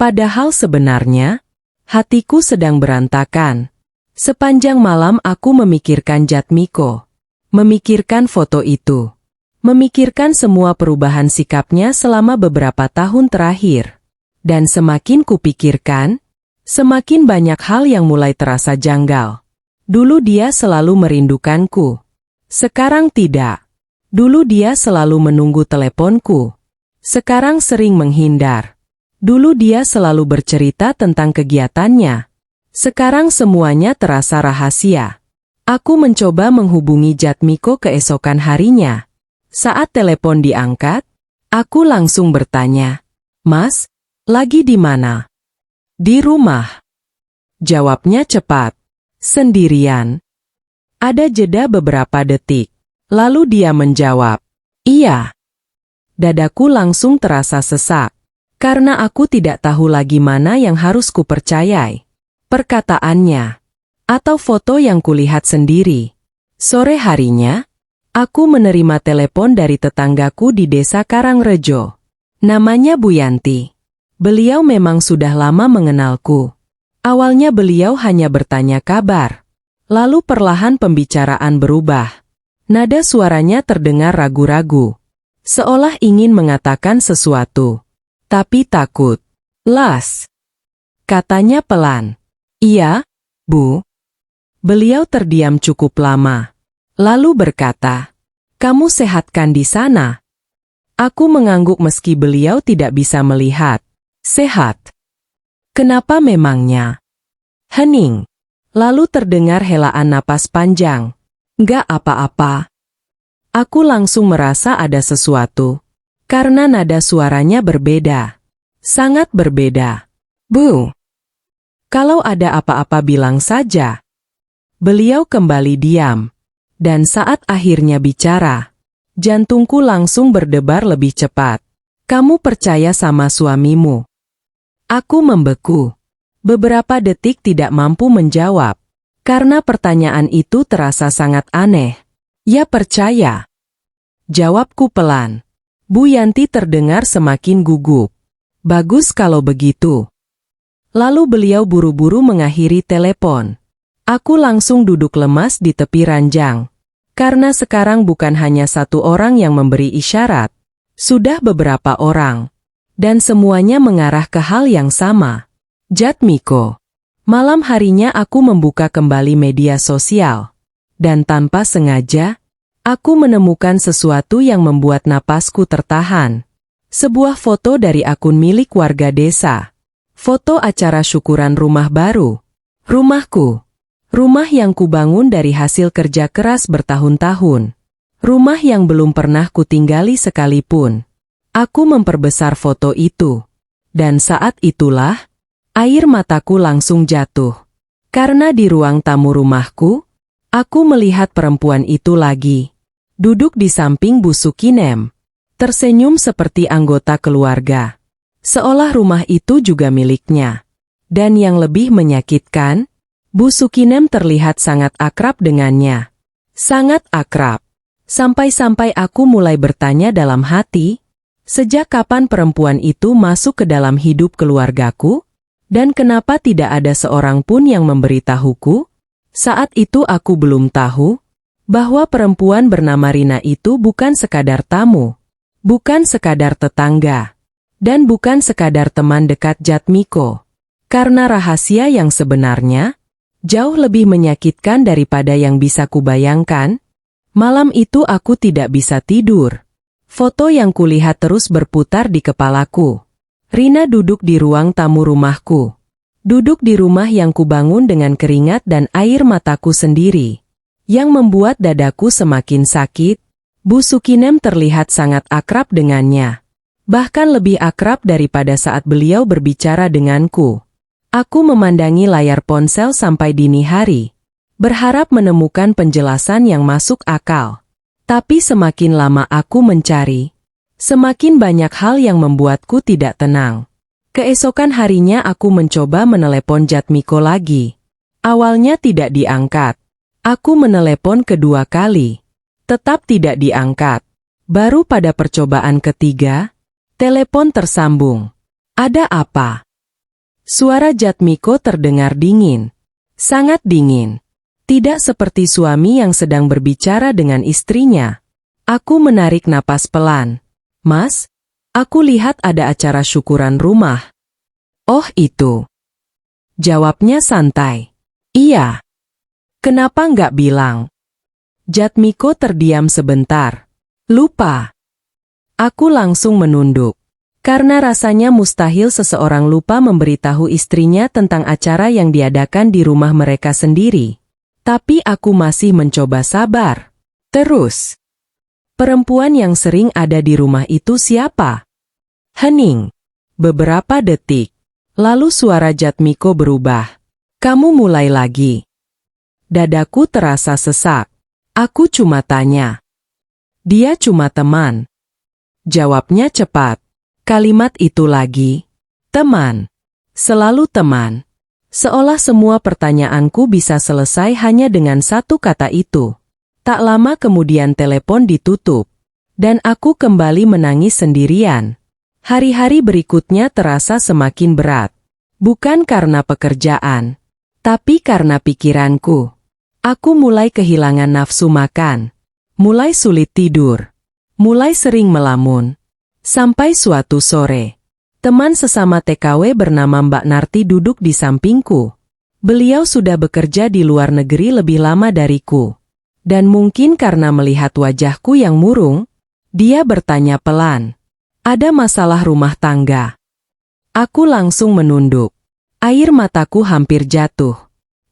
Padahal sebenarnya, hatiku sedang berantakan. Sepanjang malam aku memikirkan Jatmiko. Memikirkan foto itu. Memikirkan semua perubahan sikapnya selama beberapa tahun terakhir. Dan semakin kupikirkan, semakin banyak hal yang mulai terasa janggal. Dulu dia selalu merindukanku. Sekarang tidak. Dulu dia selalu menunggu teleponku. Sekarang sering menghindar. Dulu dia selalu bercerita tentang kegiatannya. Sekarang semuanya terasa rahasia. Aku mencoba menghubungi Jatmiko keesokan harinya. Saat telepon diangkat, aku langsung bertanya, "Mas, lagi di mana?" "Di rumah." Jawabnya cepat. "Sendirian?" Ada jeda beberapa detik. Lalu dia menjawab, "Iya." Dadaku langsung terasa sesak. Karena aku tidak tahu lagi mana yang harus kupercayai. Perkataannya, atau foto yang kulihat sendiri. Sore harinya, aku menerima telepon dari tetanggaku di desa Karangrejo. Namanya Bu Yanti. Beliau memang sudah lama mengenalku. Awalnya beliau hanya bertanya kabar. Lalu perlahan pembicaraan berubah. Nada suaranya terdengar ragu-ragu. Seolah ingin mengatakan sesuatu. Tapi takut. "Las," katanya pelan. "Iya, Bu." Beliau terdiam cukup lama. Lalu berkata, "Kamu sehat kan di sana?" Aku mengangguk meski beliau tidak bisa melihat. "Sehat." "Kenapa memangnya?" Hening. Lalu terdengar helaan napas panjang. "Nggak apa-apa." Aku langsung merasa ada sesuatu. Karena nada suaranya berbeda. Sangat berbeda. "Bu, kalau ada apa-apa bilang saja." Beliau kembali diam. Dan saat akhirnya bicara, jantungku langsung berdebar lebih cepat. "Kamu percaya sama suamimu?" Aku membeku. Beberapa detik tidak mampu menjawab. Karena pertanyaan itu terasa sangat aneh. "Ya percaya." Jawabku pelan. Bu Yanti terdengar semakin gugup. "Bagus kalau begitu." Lalu beliau buru-buru mengakhiri telepon. Aku langsung duduk lemas di tepi ranjang. Karena sekarang bukan hanya satu orang yang memberi isyarat. Sudah beberapa orang. Dan semuanya mengarah ke hal yang sama. Jatmiko. Malam harinya aku membuka kembali media sosial. Dan tanpa sengaja, aku menemukan sesuatu yang membuat napasku tertahan. Sebuah foto dari akun milik warga desa. Foto acara syukuran rumah baru. Rumahku. Rumah yang kubangun dari hasil kerja keras bertahun-tahun. Rumah yang belum pernah kutinggali sekalipun. Aku memperbesar foto itu. Dan saat itulah, air mataku langsung jatuh. Karena di ruang tamu rumahku, aku melihat perempuan itu lagi. Duduk di samping Bu Sukinem. Tersenyum seperti anggota keluarga. Seolah rumah itu juga miliknya. Dan yang lebih menyakitkan, Bu Sukinem terlihat sangat akrab dengannya. Sangat akrab. Sampai-sampai aku mulai bertanya dalam hati, sejak kapan perempuan itu masuk ke dalam hidup keluargaku? Dan kenapa tidak ada seorang pun yang memberitahuku? Saat itu aku belum tahu bahwa perempuan bernama Rina itu bukan sekadar tamu, bukan sekadar tetangga, dan bukan sekadar teman dekat Jatmiko. Karena rahasia yang sebenarnya jauh lebih menyakitkan daripada yang bisa kubayangkan. Malam itu aku tidak bisa tidur. Foto yang kulihat terus berputar di kepalaku. Rina duduk di ruang tamu rumahku. Duduk di rumah yang kubangun dengan keringat dan air mataku sendiri. Yang membuat dadaku semakin sakit. Bu Sukinem terlihat sangat akrab dengannya. Bahkan lebih akrab daripada saat beliau berbicara denganku. Aku memandangi layar ponsel sampai dini hari. Berharap menemukan penjelasan yang masuk akal. Tapi semakin lama aku mencari, semakin banyak hal yang membuatku tidak tenang. Keesokan harinya aku mencoba menelepon Jatmiko lagi. Awalnya tidak diangkat. Aku menelepon kedua kali. Tetap tidak diangkat. Baru pada percobaan ketiga, telepon tersambung. "Ada apa?" Suara Jatmiko terdengar dingin. Sangat dingin. Tidak seperti suami yang sedang berbicara dengan istrinya. Aku menarik napas pelan. "Mas, aku lihat ada acara syukuran rumah." "Oh itu." Jawabnya santai. "Iya." "Kenapa nggak bilang?" Jatmiko terdiam sebentar. "Lupa." Aku langsung menunduk. Karena rasanya mustahil seseorang lupa memberitahu istrinya tentang acara yang diadakan di rumah mereka sendiri. Tapi aku masih mencoba sabar. Terus, perempuan yang sering ada di rumah itu siapa? Hening. Beberapa detik. Lalu suara Jatmiko berubah. "Kamu mulai lagi." Dadaku terasa sesak. Aku cuma tanya. Dia cuma teman. Jawabnya cepat. Kalimat itu lagi. Teman. Selalu teman. Seolah semua pertanyaanku bisa selesai hanya dengan satu kata itu. Tak lama kemudian telepon ditutup. Dan aku kembali menangis sendirian. Hari-hari berikutnya terasa semakin berat. Bukan karena pekerjaan, tapi karena pikiranku. Aku mulai kehilangan nafsu makan. Mulai sulit tidur. Mulai sering melamun. Sampai suatu sore, teman sesama TKW bernama Mbak Narti duduk di sampingku. Beliau sudah bekerja di luar negeri lebih lama dariku. Dan mungkin karena melihat wajahku yang murung, dia bertanya pelan, "Ada masalah rumah tangga?" Aku langsung menunduk. Air mataku hampir jatuh.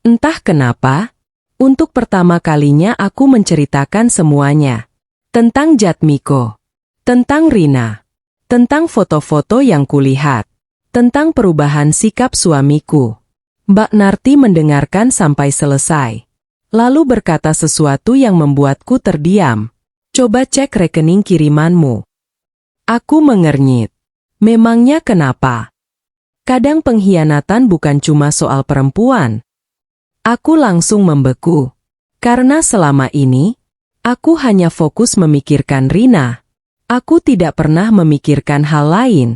Entah kenapa, untuk pertama kalinya aku menceritakan semuanya. Tentang Jatmiko. Tentang Rina. Tentang foto-foto yang kulihat. Tentang perubahan sikap suamiku. Mbak Narti mendengarkan sampai selesai. Lalu berkata sesuatu yang membuatku terdiam. "Coba cek rekening kirimanmu." Aku mengernyit. Memangnya kenapa? Kadang pengkhianatan bukan cuma soal perempuan. Aku langsung membeku. Karena selama ini, aku hanya fokus memikirkan Rina. Aku tidak pernah memikirkan hal lain.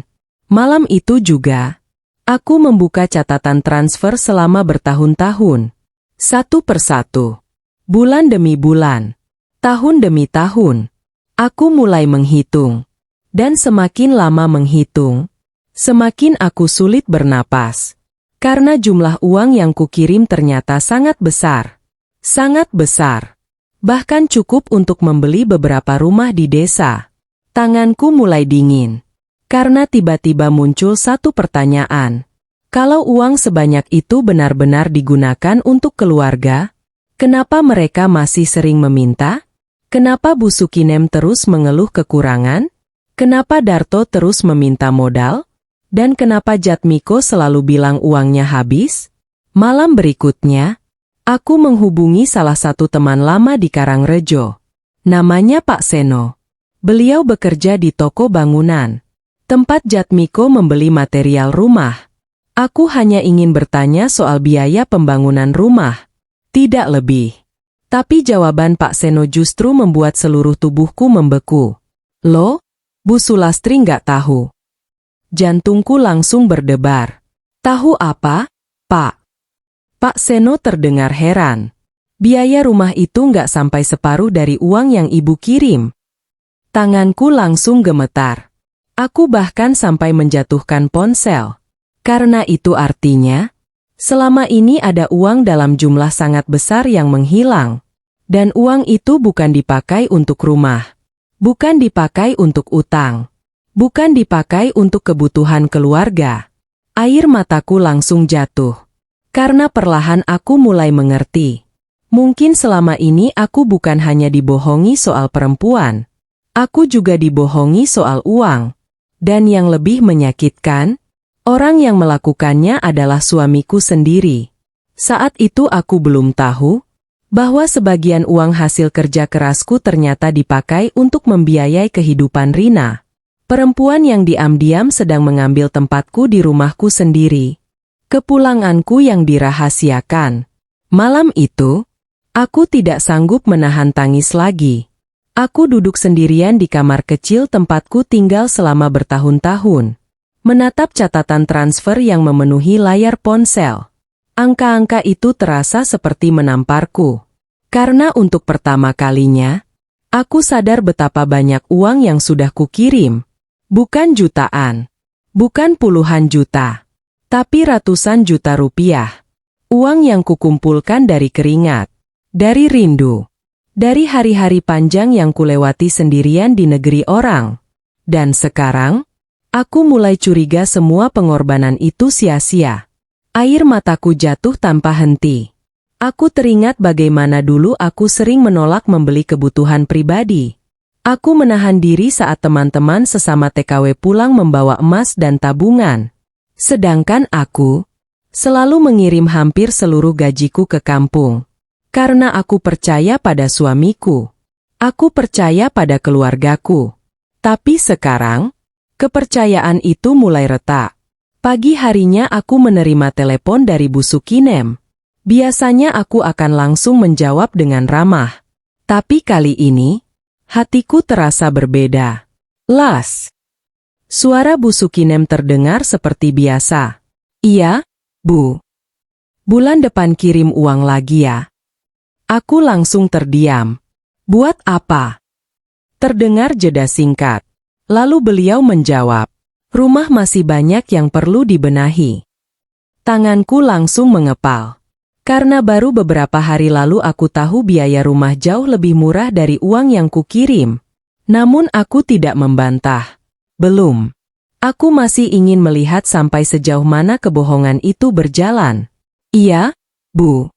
Malam itu juga, aku membuka catatan transfer selama bertahun-tahun. Satu persatu. Bulan demi bulan. Tahun demi tahun. Aku mulai menghitung. Dan semakin lama menghitung, semakin aku sulit bernapas. Karena jumlah uang yang kukirim ternyata sangat besar. Sangat besar. Bahkan cukup untuk membeli beberapa rumah di desa. Tanganku mulai dingin. Karena tiba-tiba muncul satu pertanyaan. Kalau uang sebanyak itu benar-benar digunakan untuk keluarga, kenapa mereka masih sering meminta? Kenapa Bu Sukinem terus mengeluh kekurangan? Kenapa Darto terus meminta modal? Dan kenapa Jatmiko selalu bilang uangnya habis? Malam berikutnya, aku menghubungi salah satu teman lama di Karangrejo. Namanya Pak Seno. Beliau bekerja di toko bangunan. Tempat Jatmiko membeli material rumah. Aku hanya ingin bertanya soal biaya pembangunan rumah. Tidak lebih. Tapi jawaban Pak Seno justru membuat seluruh tubuhku membeku. "Loh? Bu Sulastri nggak tahu?" Jantungku langsung berdebar. "Tahu apa, Pak?" Pak Seno terdengar heran. "Biaya rumah itu nggak sampai separuh dari uang yang ibu kirim." Tanganku langsung gemetar. Aku bahkan sampai menjatuhkan ponsel. Karena itu artinya, selama ini ada uang dalam jumlah sangat besar yang menghilang. Dan uang itu bukan dipakai untuk rumah. Bukan dipakai untuk utang. Bukan dipakai untuk kebutuhan keluarga. Air mataku langsung jatuh. Karena perlahan aku mulai mengerti. Mungkin selama ini aku bukan hanya dibohongi soal perempuan. Aku juga dibohongi soal uang. Dan yang lebih menyakitkan, orang yang melakukannya adalah suamiku sendiri. Saat itu aku belum tahu bahwa sebagian uang hasil kerja kerasku ternyata dipakai untuk membiayai kehidupan Rina. Perempuan yang diam-diam sedang mengambil tempatku di rumahku sendiri. Kepulanganku yang dirahasiakan. Malam itu, aku tidak sanggup menahan tangis lagi. Aku duduk sendirian di kamar kecil tempatku tinggal selama bertahun-tahun. Menatap catatan transfer yang memenuhi layar ponsel. Angka-angka itu terasa seperti menamparku. Karena untuk pertama kalinya, aku sadar betapa banyak uang yang sudah kukirim. Bukan jutaan. Bukan puluhan juta. Tapi ratusan juta rupiah. Uang yang kukumpulkan dari keringat. Dari rindu. Dari hari-hari panjang yang kulewati sendirian di negeri orang. Dan sekarang, aku mulai curiga semua pengorbanan itu sia-sia. Air mataku jatuh tanpa henti. Aku teringat bagaimana dulu aku sering menolak membeli kebutuhan pribadi. Aku menahan diri saat teman-teman sesama TKW pulang membawa emas dan tabungan. Sedangkan aku selalu mengirim hampir seluruh gajiku ke kampung. Karena aku percaya pada suamiku. Aku percaya pada keluargaku. Tapi sekarang, kepercayaan itu mulai retak. Pagi harinya aku menerima telepon dari Bu Sukinem. Biasanya aku akan langsung menjawab dengan ramah. Tapi kali ini, hatiku terasa berbeda. Las. Suara Bu Sukinem terdengar seperti biasa. Iya, Bu. Bulan depan kirim uang lagi ya. Aku langsung terdiam. Buat apa? Terdengar jeda singkat. Lalu beliau menjawab, rumah masih banyak yang perlu dibenahi. Tanganku langsung mengepal. Karena baru beberapa hari lalu aku tahu biaya rumah jauh lebih murah dari uang yang kukirim. Namun aku tidak membantah. Belum. Aku masih ingin melihat sampai sejauh mana kebohongan itu berjalan. Iya, Bu.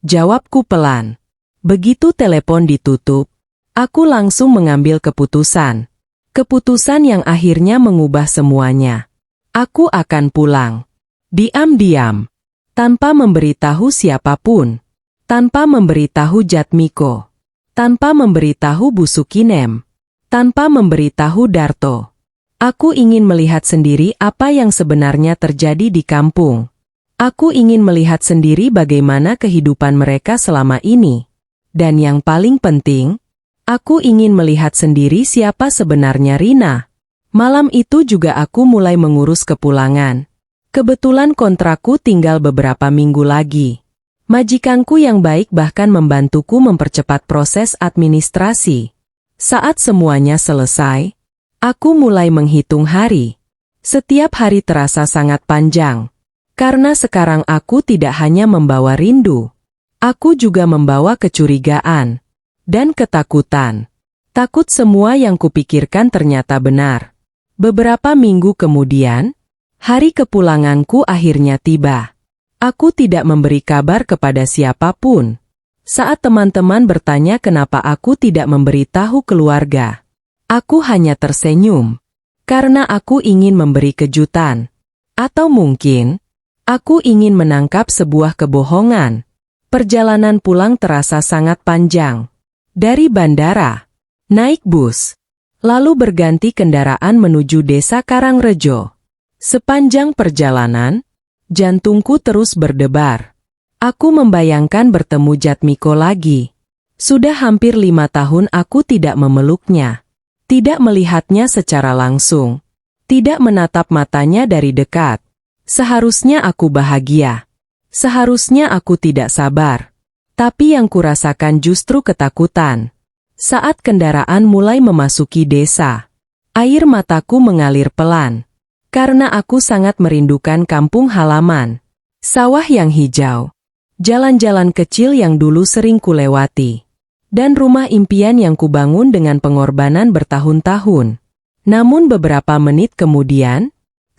Jawabku pelan. Begitu telepon ditutup, aku langsung mengambil keputusan. Keputusan yang akhirnya mengubah semuanya. Aku akan pulang. Diam-diam. Tanpa memberitahu siapapun. Tanpa memberitahu Jatmiko. Tanpa memberitahu Bu Sukinem. Tanpa memberitahu Darto. Aku ingin melihat sendiri apa yang sebenarnya terjadi di kampung. Aku ingin melihat sendiri bagaimana kehidupan mereka selama ini. Dan yang paling penting, aku ingin melihat sendiri siapa sebenarnya Rina. Malam itu juga aku mulai mengurus kepulangan. Kebetulan kontrakku tinggal beberapa minggu lagi. Majikanku yang baik bahkan membantuku mempercepat proses administrasi. Saat semuanya selesai, aku mulai menghitung hari. Setiap hari terasa sangat panjang. Karena sekarang aku tidak hanya membawa rindu. Aku juga membawa kecurigaan dan ketakutan. Takut semua yang kupikirkan ternyata benar. Beberapa minggu kemudian, hari kepulanganku akhirnya tiba. Aku tidak memberi kabar kepada siapapun. Saat teman-teman bertanya kenapa aku tidak memberitahu keluarga, aku hanya tersenyum. Karena aku ingin memberi kejutan. Atau mungkin, aku ingin menangkap sebuah kebohongan. Perjalanan pulang terasa sangat panjang. Dari bandara, naik bus, lalu berganti kendaraan menuju desa Karangrejo. Sepanjang perjalanan, jantungku terus berdebar. Aku membayangkan bertemu Jatmiko lagi. Sudah hampir 5 tahun aku tidak memeluknya. Tidak melihatnya secara langsung. Tidak menatap matanya dari dekat. Seharusnya aku bahagia. Seharusnya aku tidak sabar. Tapi yang kurasakan justru ketakutan. Saat kendaraan mulai memasuki desa, air mataku mengalir pelan. Karena aku sangat merindukan kampung halaman. Sawah yang hijau. Jalan-jalan kecil yang dulu sering kulewati. Dan rumah impian yang kubangun dengan pengorbanan bertahun-tahun. Namun beberapa menit kemudian,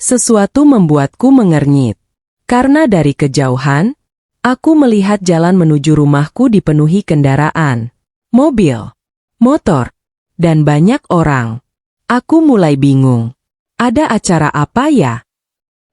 sesuatu membuatku mengernyit. Karena dari kejauhan, aku melihat jalan menuju rumahku dipenuhi kendaraan, mobil, motor, dan banyak orang. Aku mulai bingung. Ada acara apa ya?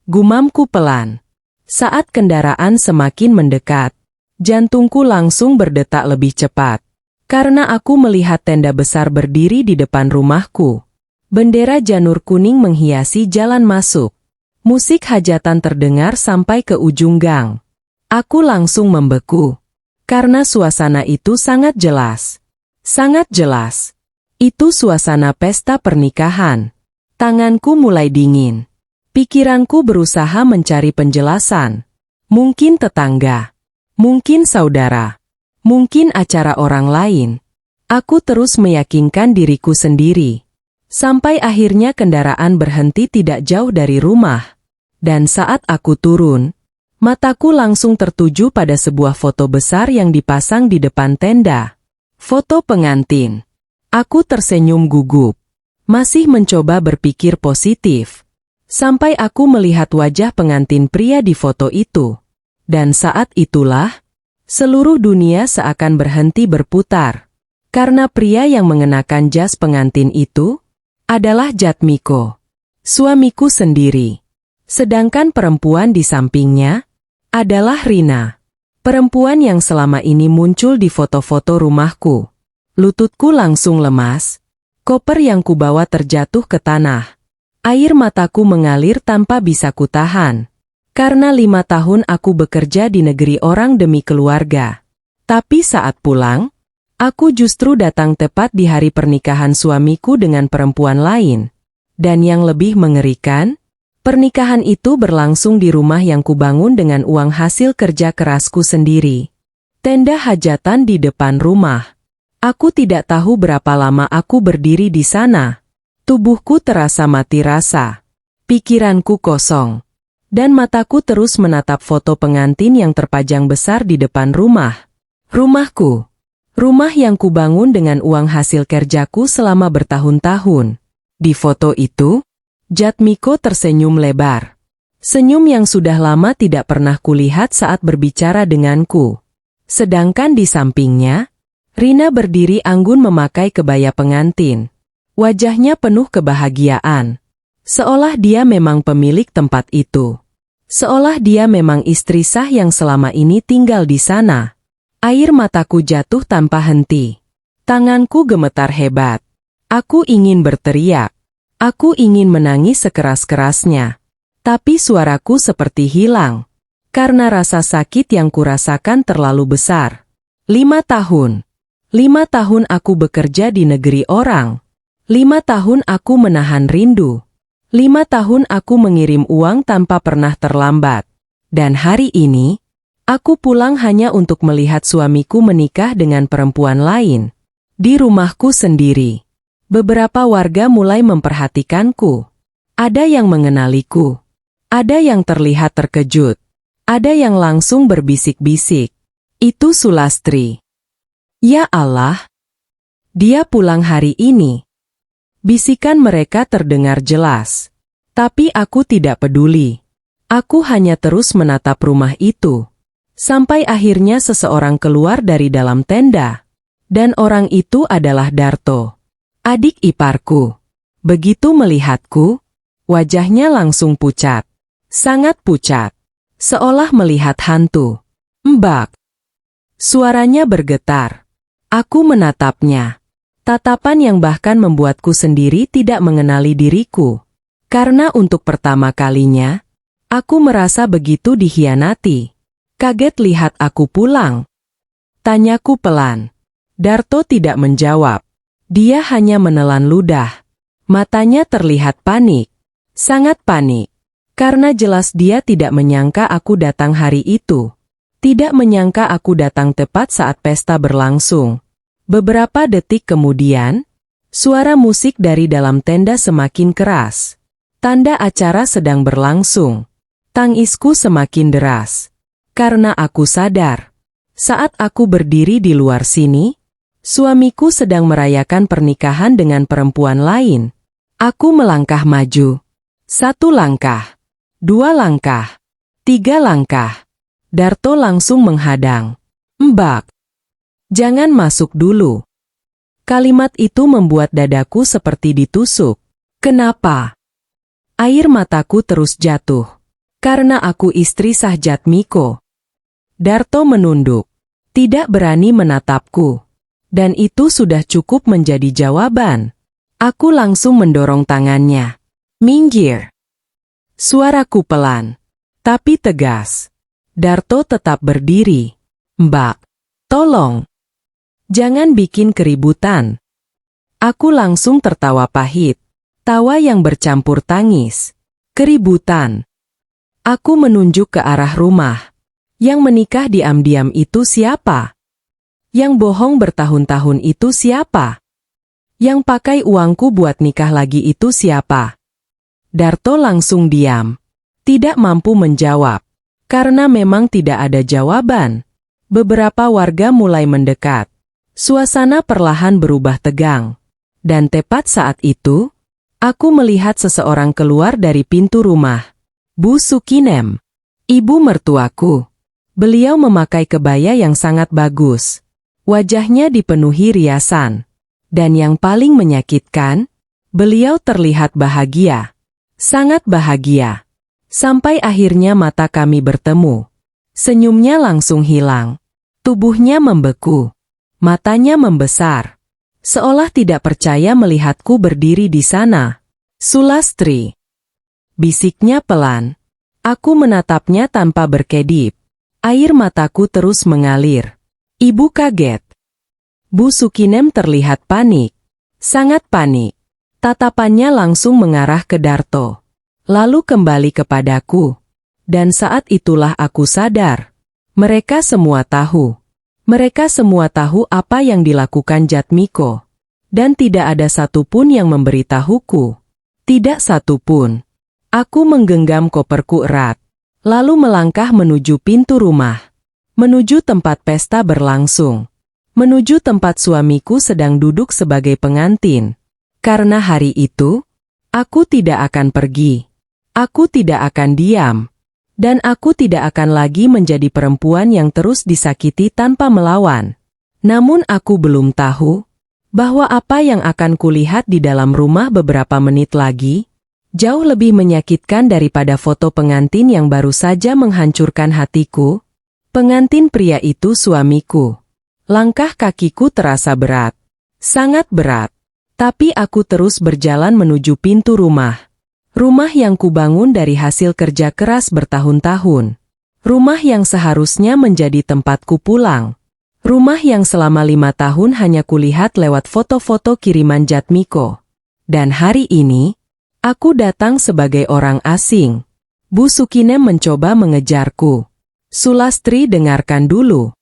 Gumamku pelan. Saat kendaraan semakin mendekat, jantungku langsung berdetak lebih cepat. Karena aku melihat tenda besar berdiri di depan rumahku. Bendera janur kuning menghiasi jalan masuk. Musik hajatan terdengar sampai ke ujung gang. Aku langsung membeku. Karena suasana itu sangat jelas. Sangat jelas. Itu suasana pesta pernikahan. Tanganku mulai dingin. Pikiranku berusaha mencari penjelasan. Mungkin tetangga. Mungkin saudara. Mungkin acara orang lain. Aku terus meyakinkan diriku sendiri. Sampai akhirnya kendaraan berhenti tidak jauh dari rumah. Dan saat aku turun, mataku langsung tertuju pada sebuah foto besar yang dipasang di depan tenda. Foto pengantin. Aku tersenyum gugup. Masih mencoba berpikir positif. Sampai aku melihat wajah pengantin pria di foto itu. Dan saat itulah, seluruh dunia seakan berhenti berputar. Karena pria yang mengenakan jas pengantin itu adalah Jatmiko, suamiku sendiri. Sedangkan perempuan di sampingnya adalah Rina, Perempuan yang selama ini muncul di foto-foto rumahku. Lututku langsung lemas. Koper yang kubawa terjatuh ke tanah. Air mataku mengalir tanpa bisa kutahan. Karena 5 tahun aku bekerja di negeri orang demi keluarga. Tapi saat pulang, aku justru datang tepat di hari pernikahan suamiku dengan perempuan lain. Dan yang lebih mengerikan, pernikahan itu berlangsung di rumah yang kubangun dengan uang hasil kerja kerasku sendiri. Tenda hajatan di depan rumah. Aku tidak tahu berapa lama aku berdiri di sana. Tubuhku terasa mati rasa. Pikiranku kosong. Dan mataku terus menatap foto pengantin yang terpajang besar di depan rumah. Rumahku. Rumah yang kubangun dengan uang hasil kerjaku selama bertahun-tahun. Di foto itu, Jatmiko tersenyum lebar. Senyum yang sudah lama tidak pernah kulihat saat berbicara denganku. Sedangkan di sampingnya, Rina berdiri anggun memakai kebaya pengantin. Wajahnya penuh kebahagiaan. Seolah dia memang pemilik tempat itu. Seolah dia memang istri sah yang selama ini tinggal di sana. Air mataku jatuh tanpa henti. Tanganku gemetar hebat. Aku ingin berteriak. Aku ingin menangis sekeras-kerasnya. Tapi suaraku seperti hilang. Karena rasa sakit yang kurasakan terlalu besar. 5 tahun. 5 tahun aku bekerja di negeri orang. 5 tahun aku menahan rindu. 5 tahun aku mengirim uang tanpa pernah terlambat. Dan hari ini, aku pulang hanya untuk melihat suamiku menikah dengan perempuan lain. Di rumahku sendiri. Beberapa warga mulai memperhatikanku. Ada yang mengenaliku. Ada yang terlihat terkejut. Ada yang langsung berbisik-bisik. Itu Sulastri. Ya Allah. Dia pulang hari ini. Bisikan mereka terdengar jelas. Tapi aku tidak peduli. Aku hanya terus menatap rumah itu. Sampai akhirnya seseorang keluar dari dalam tenda. Dan orang itu adalah Darto. Adik iparku. Begitu melihatku, wajahnya langsung pucat. Sangat pucat. Seolah melihat hantu. Mbak. Suaranya bergetar. Aku menatapnya. Tatapan yang bahkan membuatku sendiri tidak mengenali diriku. Karena untuk pertama kalinya, aku merasa begitu dikhianati. Kaget lihat aku pulang. Tanyaku pelan. Darto tidak menjawab. Dia hanya menelan ludah. Matanya terlihat panik. Sangat panik. Karena jelas dia tidak menyangka aku datang hari itu. Tidak menyangka aku datang tepat saat pesta berlangsung. Beberapa detik kemudian, suara musik dari dalam tenda semakin keras. Tanda acara sedang berlangsung. Tangisku semakin deras. Karena aku sadar, saat aku berdiri di luar sini, suamiku sedang merayakan pernikahan dengan perempuan lain. Aku melangkah maju. 1 langkah. 2 langkah. 3 langkah. Darto langsung menghadang. Mbak. Jangan masuk dulu. Kalimat itu membuat dadaku seperti ditusuk. Kenapa? Air mataku terus jatuh. Karena aku istri sah Jatmiko. Darto menunduk. Tidak berani menatapku. Dan itu sudah cukup menjadi jawaban. Aku langsung mendorong tangannya. Minggir. Suaraku pelan. Tapi tegas. Darto tetap berdiri. Mbak. Tolong. Jangan bikin keributan. Aku langsung tertawa pahit. Tawa yang bercampur tangis. Keributan. Aku menunjuk ke arah rumah. Yang menikah diam-diam itu siapa? Yang bohong bertahun-tahun itu siapa? Yang pakai uangku buat nikah lagi itu siapa? Darto langsung diam. Tidak mampu menjawab. Karena memang tidak ada jawaban. Beberapa warga mulai mendekat. Suasana perlahan berubah tegang. Dan tepat saat itu, aku melihat seseorang keluar dari pintu rumah. Bu Sukinem. Ibu mertuaku. Beliau memakai kebaya yang sangat bagus. Wajahnya dipenuhi riasan. Dan yang paling menyakitkan, beliau terlihat bahagia. Sangat bahagia. Sampai akhirnya mata kami bertemu. Senyumnya langsung hilang. Tubuhnya membeku. Matanya membesar. Seolah tidak percaya melihatku berdiri di sana. Sulastri. Bisiknya pelan. Aku menatapnya tanpa berkedip. Air mataku terus mengalir. Ibu kaget. Bu Sukinem terlihat panik. Sangat panik. Tatapannya langsung mengarah ke Darto. Lalu kembali kepadaku. Dan saat itulah aku sadar. Mereka semua tahu. Mereka semua tahu apa yang dilakukan Jatmiko. Dan tidak ada satupun yang memberitahuku. Tidak satupun. Aku menggenggam koperku erat. Lalu melangkah menuju pintu rumah. Menuju tempat pesta berlangsung. Menuju tempat suamiku sedang duduk sebagai pengantin. Karena hari itu, aku tidak akan pergi. Aku tidak akan diam. Dan aku tidak akan lagi menjadi perempuan yang terus disakiti tanpa melawan. Namun aku belum tahu bahwa apa yang akan kulihat di dalam rumah beberapa menit lagi jauh lebih menyakitkan daripada foto pengantin yang baru saja menghancurkan hatiku. Pengantin pria itu suamiku. Langkah kakiku terasa berat. Sangat berat. Tapi aku terus berjalan menuju pintu rumah. Rumah yang kubangun dari hasil kerja keras bertahun-tahun. Rumah yang seharusnya menjadi tempatku pulang. Rumah yang selama 5 tahun hanya kulihat lewat foto-foto kiriman Jatmiko. Dan hari ini, aku datang sebagai orang asing. Bu Sukinem mencoba mengejarku. Sulastri, dengarkan dulu.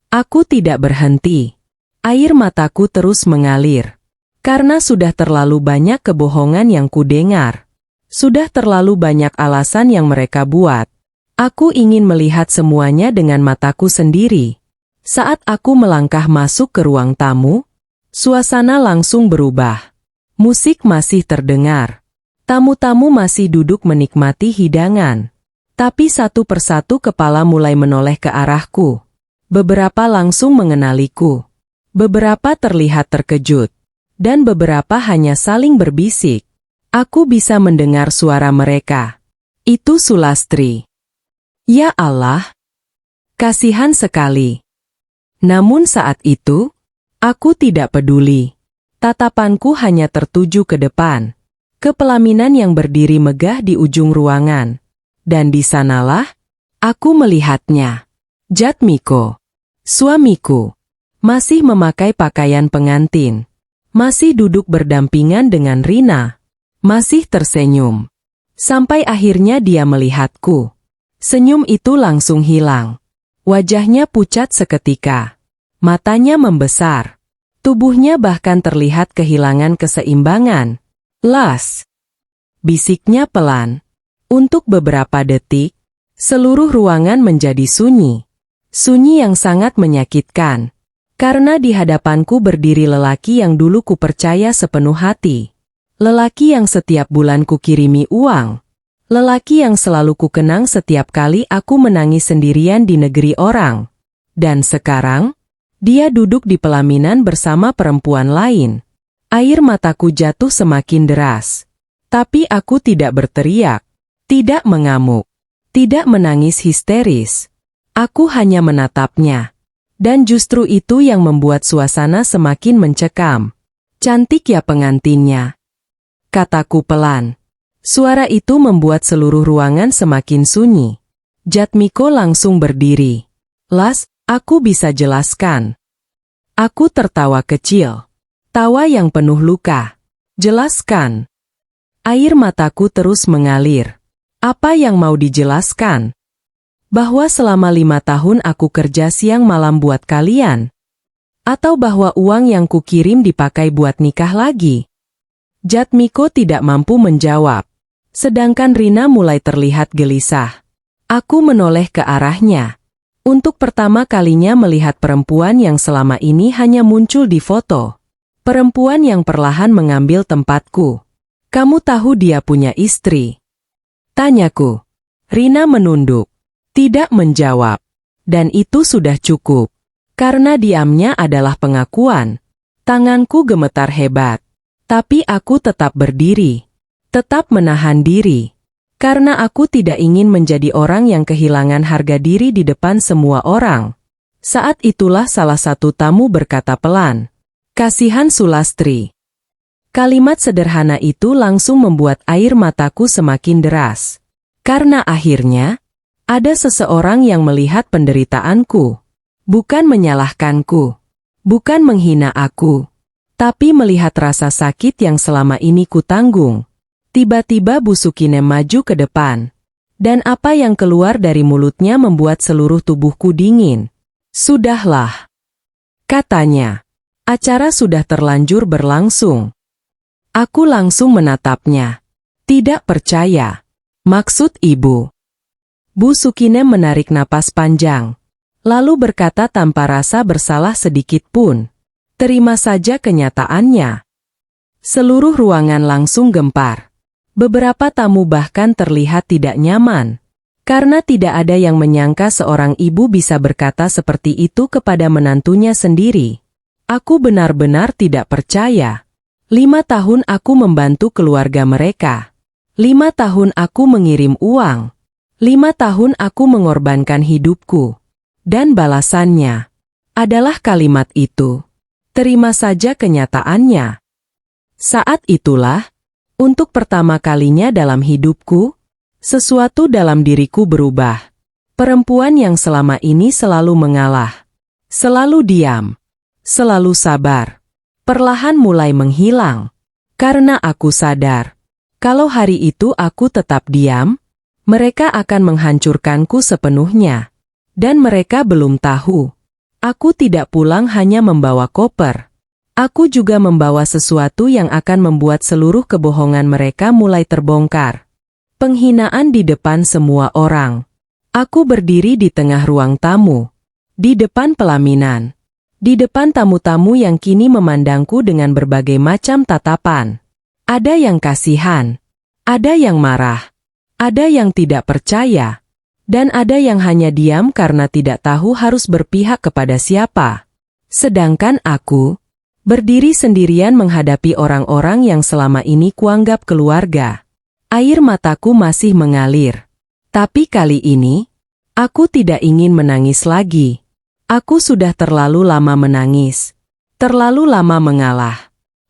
Aku tidak berhenti. Air mataku terus mengalir. Karena sudah terlalu banyak kebohongan yang kudengar. Sudah terlalu banyak alasan yang mereka buat. Aku ingin melihat semuanya dengan mataku sendiri. Saat aku melangkah masuk ke ruang tamu, suasana langsung berubah. Musik masih terdengar. Tamu-tamu masih duduk menikmati hidangan. Tapi satu persatu kepala mulai menoleh ke arahku. Beberapa langsung mengenaliku. Beberapa terlihat terkejut. Dan beberapa hanya saling berbisik. Aku bisa mendengar suara mereka. Itu Sulastri. Ya Allah. Kasihan sekali. Namun saat itu, aku tidak peduli. Tatapanku hanya tertuju ke depan. Ke pelaminan yang berdiri megah di ujung ruangan. Dan di sanalah, aku melihatnya. Jatmiko. Suamiku. Masih memakai pakaian pengantin. Masih duduk berdampingan dengan Rina. Masih tersenyum. Sampai akhirnya dia melihatku. Senyum itu langsung hilang. Wajahnya pucat seketika. Matanya membesar. Tubuhnya bahkan terlihat kehilangan keseimbangan. Las. Bisiknya pelan. Untuk beberapa detik, seluruh ruangan menjadi sunyi. Sunyi yang sangat menyakitkan. Karena di hadapanku berdiri lelaki yang dulu kupercaya sepenuh hati. Lelaki yang setiap bulan kukirimi uang. Lelaki yang selalu kukenang setiap kali aku menangis sendirian di negeri orang. Dan sekarang, dia duduk di pelaminan bersama perempuan lain. Air mataku jatuh semakin deras. Tapi aku tidak berteriak, tidak mengamuk, tidak menangis histeris. Aku hanya menatapnya. Dan justru itu yang membuat suasana semakin mencekam. Cantik ya pengantinnya. Kataku pelan. Suara itu membuat seluruh ruangan semakin sunyi. Jatmiko langsung berdiri. Las, aku bisa jelaskan. Aku tertawa kecil. Tawa yang penuh luka. Jelaskan. Air mataku terus mengalir. Apa yang mau dijelaskan? Bahwa selama 5 tahun aku kerja siang malam buat kalian? Atau bahwa uang yang kukirim dipakai buat nikah lagi? Jatmiko tidak mampu menjawab. Sedangkan Rina mulai terlihat gelisah. Aku menoleh ke arahnya. Untuk pertama kalinya melihat perempuan yang selama ini hanya muncul di foto. Perempuan yang perlahan mengambil tempatku. Kamu tahu dia punya istri? Tanyaku. Rina menunduk. Tidak menjawab. Dan itu sudah cukup. Karena diamnya adalah pengakuan. Tanganku gemetar hebat. Tapi aku tetap berdiri. Tetap menahan diri. Karena aku tidak ingin menjadi orang yang kehilangan harga diri di depan semua orang. Saat itulah salah satu tamu berkata pelan, "Kasihan Sulastri." Kalimat sederhana itu langsung membuat air mataku semakin deras. Karena akhirnya, ada seseorang yang melihat penderitaanku. Bukan menyalahkanku. Bukan menghina aku. Tapi melihat rasa sakit yang selama ini kutanggung. Tiba-tiba Bu Sukinem maju ke depan. Dan apa yang keluar dari mulutnya membuat seluruh tubuhku dingin. "Sudahlah," katanya. "Acara sudah terlanjur berlangsung." Aku langsung menatapnya. "Tidak percaya. Maksud Ibu?" Bu Sukinem menarik napas panjang. Lalu berkata tanpa rasa bersalah sedikit pun, "Terima saja kenyataannya." Seluruh ruangan langsung gempar. Beberapa tamu bahkan terlihat tidak nyaman. Karena tidak ada yang menyangka seorang ibu bisa berkata seperti itu kepada menantunya sendiri. Aku benar-benar tidak percaya. 5 tahun aku membantu keluarga mereka. 5 tahun aku mengirim uang. 5 tahun aku mengorbankan hidupku. Dan balasannya adalah kalimat itu. Terima saja kenyataannya. Saat itulah, untuk pertama kalinya dalam hidupku, sesuatu dalam diriku berubah. Perempuan yang selama ini selalu mengalah, selalu diam, selalu sabar, perlahan mulai menghilang. Karena aku sadar, kalau hari itu aku tetap diam, mereka akan menghancurkanku sepenuhnya. Dan mereka belum tahu. Aku tidak pulang hanya membawa koper. Aku juga membawa sesuatu yang akan membuat seluruh kebohongan mereka mulai terbongkar. Penghinaan di depan semua orang. Aku berdiri di tengah ruang tamu. Di depan pelaminan. Di depan tamu-tamu yang kini memandangku dengan berbagai macam tatapan. Ada yang kasihan. Ada yang marah. Ada yang tidak percaya. Dan ada yang hanya diam karena tidak tahu harus berpihak kepada siapa. Sedangkan aku berdiri sendirian menghadapi orang-orang yang selama ini kuanggap keluarga. Air mataku masih mengalir. Tapi kali ini, aku tidak ingin menangis lagi. Aku sudah terlalu lama menangis. Terlalu lama mengalah.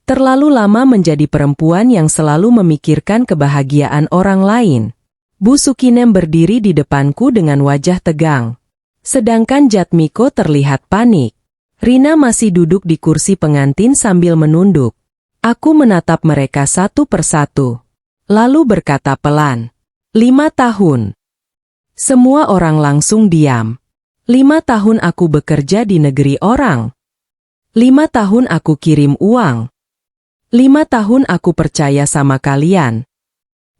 Terlalu lama menjadi perempuan yang selalu memikirkan kebahagiaan orang lain. Bu Sukinem berdiri di depanku dengan wajah tegang. Sedangkan Jatmiko terlihat panik. Rina masih duduk di kursi pengantin sambil menunduk. Aku menatap mereka satu persatu. Lalu berkata pelan, 5 tahun. Semua orang langsung diam. 5 tahun aku bekerja di negeri orang. 5 tahun aku kirim uang. 5 tahun aku percaya sama kalian.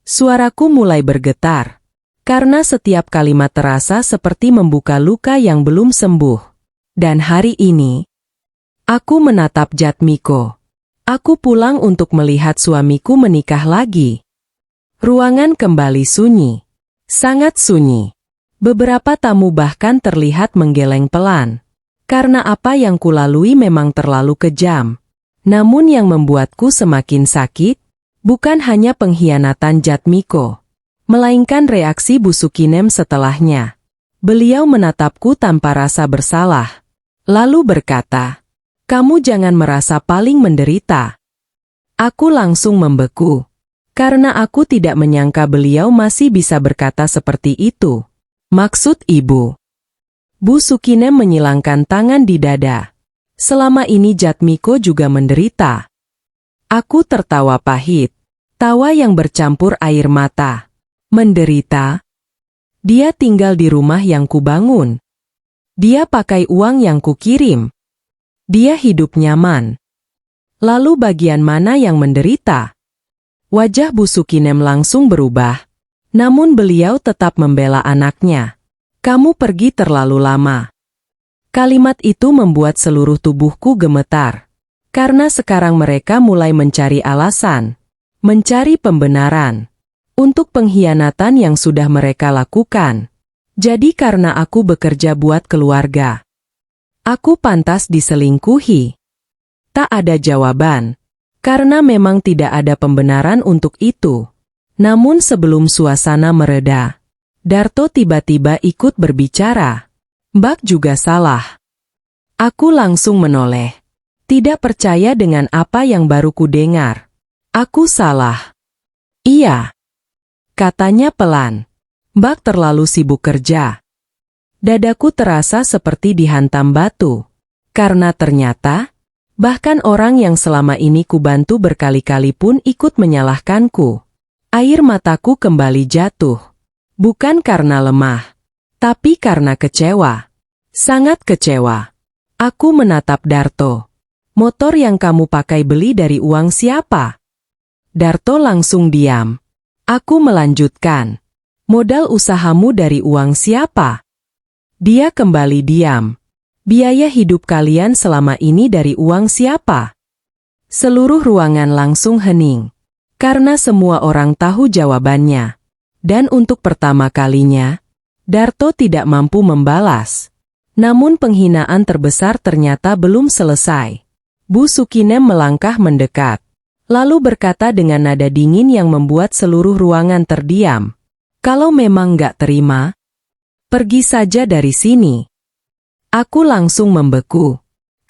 Suaraku mulai bergetar. Karena setiap kalimat terasa seperti membuka luka yang belum sembuh. Dan hari ini, aku menatap Jatmiko. Aku pulang untuk melihat suamiku menikah lagi. Ruangan kembali sunyi. Sangat sunyi. Beberapa tamu bahkan terlihat menggeleng pelan. Karena apa yang kulalui memang terlalu kejam. Namun yang membuatku semakin sakit, bukan hanya pengkhianatan Jatmiko, melainkan reaksi Bu Sukinem setelahnya. Beliau menatapku tanpa rasa bersalah. Lalu berkata, "Kamu jangan merasa paling menderita." Aku langsung membeku. Karena aku tidak menyangka beliau masih bisa berkata seperti itu. "Maksud Ibu?" Bu Sukinem menyilangkan tangan di dada. "Selama ini Jatmiko juga menderita." Aku tertawa pahit. Tawa yang bercampur air mata. Menderita? Dia tinggal di rumah yang kubangun. Dia pakai uang yang kukirim. Dia hidup nyaman. Lalu bagian mana yang menderita? Wajah Bu Sukinem langsung berubah. Namun beliau tetap membela anaknya. "Kamu pergi terlalu lama." Kalimat itu membuat seluruh tubuhku gemetar. Karena sekarang mereka mulai mencari alasan. Mencari pembenaran. Untuk pengkhianatan yang sudah mereka lakukan. Jadi karena aku bekerja buat keluarga, aku pantas diselingkuhi. Tak ada jawaban, karena memang tidak ada pembenaran untuk itu. Namun sebelum suasana mereda, Darto tiba-tiba ikut berbicara. Mbak juga salah. Aku langsung menoleh. Tidak percaya dengan apa yang baru kudengar. Aku salah. Iya. Katanya pelan. Mbak terlalu sibuk kerja. Dadaku terasa seperti dihantam batu. Karena ternyata, bahkan orang yang selama ini kubantu berkali-kali pun ikut menyalahkanku. Air mataku kembali jatuh. Bukan karena lemah, tapi karena kecewa. Sangat kecewa. Aku menatap Darto. Motor yang kamu pakai beli dari uang siapa? Darto langsung diam. Aku melanjutkan. Modal usahamu dari uang siapa? Dia kembali diam. Biaya hidup kalian selama ini dari uang siapa? Seluruh ruangan langsung hening. Karena semua orang tahu jawabannya. Dan untuk pertama kalinya, Darto tidak mampu membalas. Namun penghinaan terbesar ternyata belum selesai. Bu Sukinem melangkah mendekat. Lalu berkata dengan nada dingin yang membuat seluruh ruangan terdiam. Kalau memang nggak terima, pergi saja dari sini. Aku langsung membeku.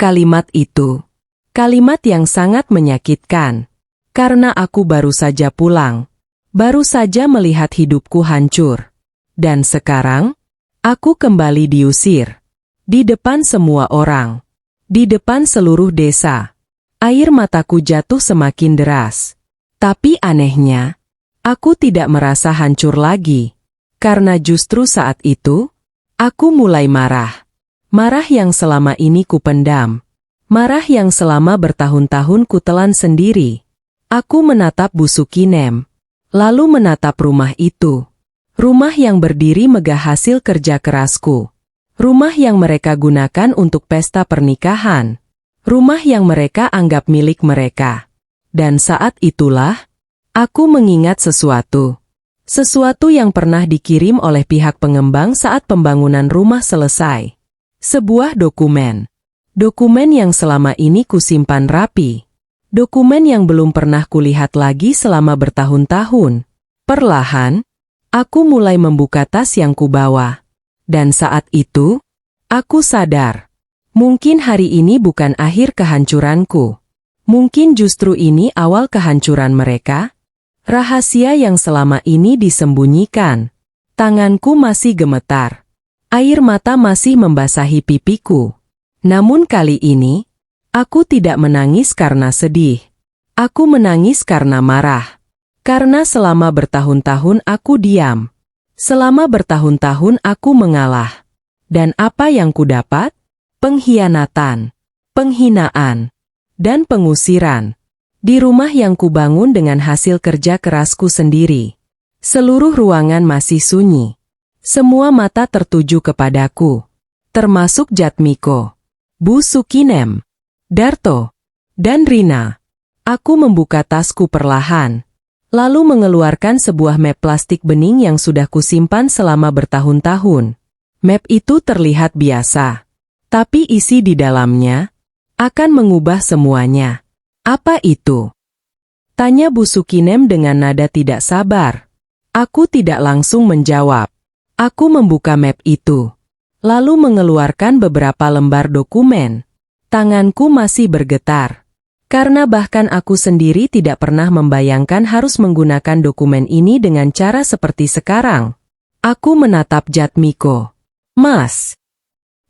Kalimat itu. Kalimat yang sangat menyakitkan. Karena aku baru saja pulang. Baru saja melihat hidupku hancur. Dan sekarang, aku kembali diusir. Di depan semua orang. Di depan seluruh desa. Air mataku jatuh semakin deras. Tapi anehnya, aku tidak merasa hancur lagi. Karena justru saat itu, aku mulai marah. Marah yang selama ini kupendam. Marah yang selama bertahun-tahun kutelan sendiri. Aku menatap Bu Sukinem. Lalu menatap rumah itu. Rumah yang berdiri megah hasil kerja kerasku. Rumah yang mereka gunakan untuk pesta pernikahan. Rumah yang mereka anggap milik mereka. Dan saat itulah, aku mengingat sesuatu. Sesuatu yang pernah dikirim oleh pihak pengembang saat pembangunan rumah selesai. Sebuah dokumen. Dokumen yang selama ini kusimpan rapi. Dokumen yang belum pernah kulihat lagi selama bertahun-tahun. Perlahan, aku mulai membuka tas yang kubawa. Dan saat itu, aku sadar. Mungkin hari ini bukan akhir kehancuranku. Mungkin justru ini awal kehancuran mereka. Rahasia yang selama ini disembunyikan. Tanganku masih gemetar. Air mata masih membasahi pipiku. Namun kali ini, aku tidak menangis karena sedih. Aku menangis karena marah. Karena selama bertahun-tahun aku diam. Selama bertahun-tahun aku mengalah. Dan apa yang kudapat? Pengkhianatan, penghinaan, dan pengusiran. Di rumah yang kubangun dengan hasil kerja kerasku sendiri. Seluruh ruangan masih sunyi. Semua mata tertuju kepadaku. Termasuk Jatmiko, Bu Sukinem, Darto, dan Rina. Aku membuka tasku perlahan. Lalu mengeluarkan sebuah map plastik bening yang sudah kusimpan selama bertahun-tahun. Map itu terlihat biasa. Tapi isi di dalamnya akan mengubah semuanya. Apa itu? Tanya Bu Sukinem dengan nada tidak sabar. Aku tidak langsung menjawab. Aku membuka map itu. Lalu mengeluarkan beberapa lembar dokumen. Tanganku masih bergetar. Karena bahkan aku sendiri tidak pernah membayangkan harus menggunakan dokumen ini dengan cara seperti sekarang. Aku menatap Jatmiko. Mas.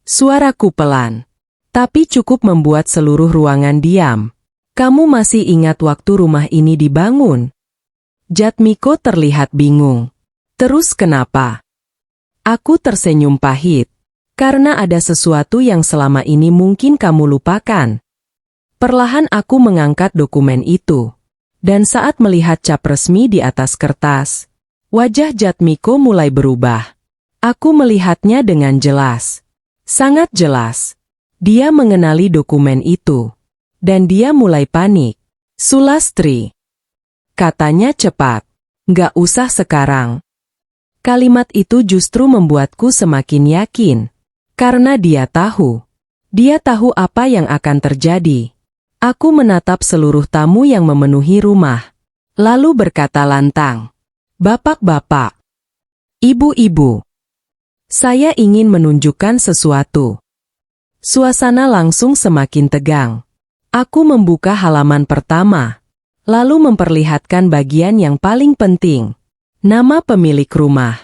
Suaraku pelan. Tapi cukup membuat seluruh ruangan diam. Kamu masih ingat waktu rumah ini dibangun? Jatmiko terlihat bingung. Terus kenapa? Aku tersenyum pahit. Karena ada sesuatu yang selama ini mungkin kamu lupakan. Perlahan aku mengangkat dokumen itu. Dan saat melihat cap resmi di atas kertas, wajah Jatmiko mulai berubah. Aku melihatnya dengan jelas. Sangat jelas. Dia mengenali dokumen itu. Dan dia mulai panik. Sulastri. Katanya cepat. Nggak usah sekarang. Kalimat itu justru membuatku semakin yakin. Karena dia tahu. Dia tahu apa yang akan terjadi. Aku menatap seluruh tamu yang memenuhi rumah. Lalu berkata lantang. Bapak-bapak, ibu-ibu, saya ingin menunjukkan sesuatu. Suasana langsung semakin tegang. Aku membuka halaman pertama, lalu memperlihatkan bagian yang paling penting. Nama pemilik rumah.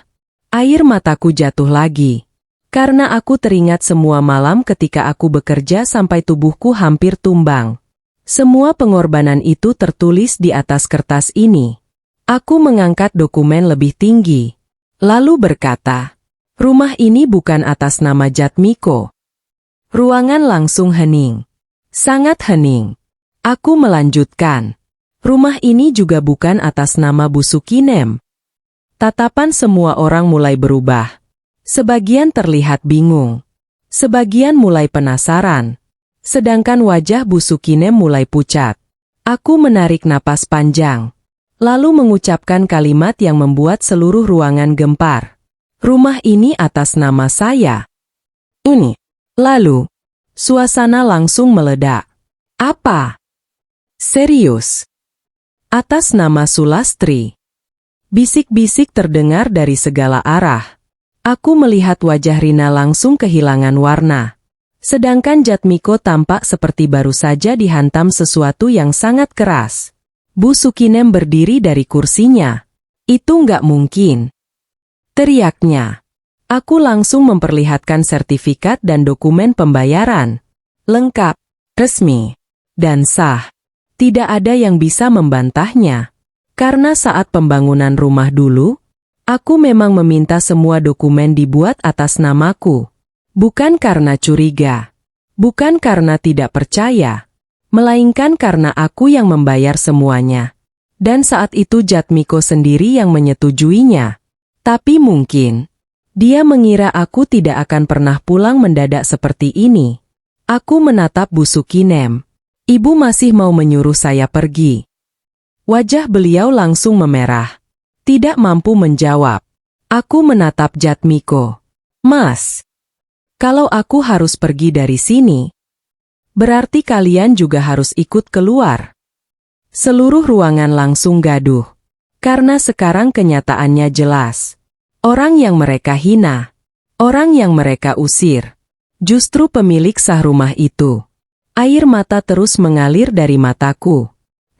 Air mataku jatuh lagi. Karena aku teringat semua malam ketika aku bekerja sampai tubuhku hampir tumbang. Semua pengorbanan itu tertulis di atas kertas ini. Aku mengangkat dokumen lebih tinggi. Lalu berkata, rumah ini bukan atas nama Jatmiko. Ruangan langsung hening. Sangat hening. Aku melanjutkan. Rumah ini juga bukan atas nama Bu Sukinem. Tatapan semua orang mulai berubah. Sebagian terlihat bingung. Sebagian mulai penasaran. Sedangkan wajah Bu Sukinem mulai pucat. Aku menarik napas panjang. Lalu mengucapkan kalimat yang membuat seluruh ruangan gempar. Rumah ini atas nama saya. Ini. Lalu, suasana langsung meledak. Apa? Serius? Atas nama Sulastri. Bisik-bisik terdengar dari segala arah. Aku melihat wajah Rina langsung kehilangan warna. Sedangkan Jatmiko tampak seperti baru saja dihantam sesuatu yang sangat keras. Bu Sukinem berdiri dari kursinya. Itu nggak mungkin. Teriaknya. Aku langsung memperlihatkan sertifikat dan dokumen pembayaran. Lengkap, resmi, dan sah. Tidak ada yang bisa membantahnya. Karena saat pembangunan rumah dulu, aku memang meminta semua dokumen dibuat atas namaku. Bukan karena curiga. Bukan karena tidak percaya. Melainkan karena aku yang membayar semuanya. Dan saat itu Jatmiko sendiri yang menyetujuinya. Tapi mungkin, dia mengira aku tidak akan pernah pulang mendadak seperti ini. Aku menatap Bu Sukinem. Ibu masih mau menyuruh saya pergi. Wajah beliau langsung memerah. Tidak mampu menjawab. Aku menatap Jatmiko. Mas, kalau aku harus pergi dari sini, berarti kalian juga harus ikut keluar. Seluruh ruangan langsung gaduh. Karena sekarang kenyataannya jelas. Orang yang mereka hina, orang yang mereka usir, justru pemilik sah rumah itu. Air mata terus mengalir dari mataku.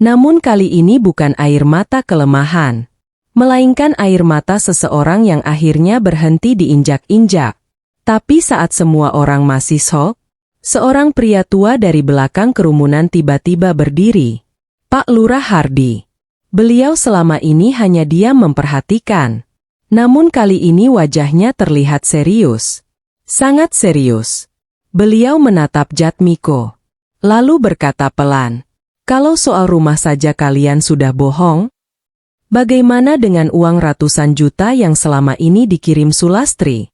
Namun kali ini bukan air mata kelemahan, melainkan air mata seseorang yang akhirnya berhenti diinjak-injak. Tapi saat semua orang masih shock, seorang pria tua dari belakang kerumunan tiba-tiba berdiri. Pak Lurah Hardi. Beliau selama ini hanya diam memperhatikan. Namun kali ini wajahnya terlihat serius. Sangat serius. Beliau menatap Jatmiko. Lalu berkata pelan, kalau soal rumah saja kalian sudah bohong, bagaimana dengan uang ratusan juta yang selama ini dikirim Sulastri?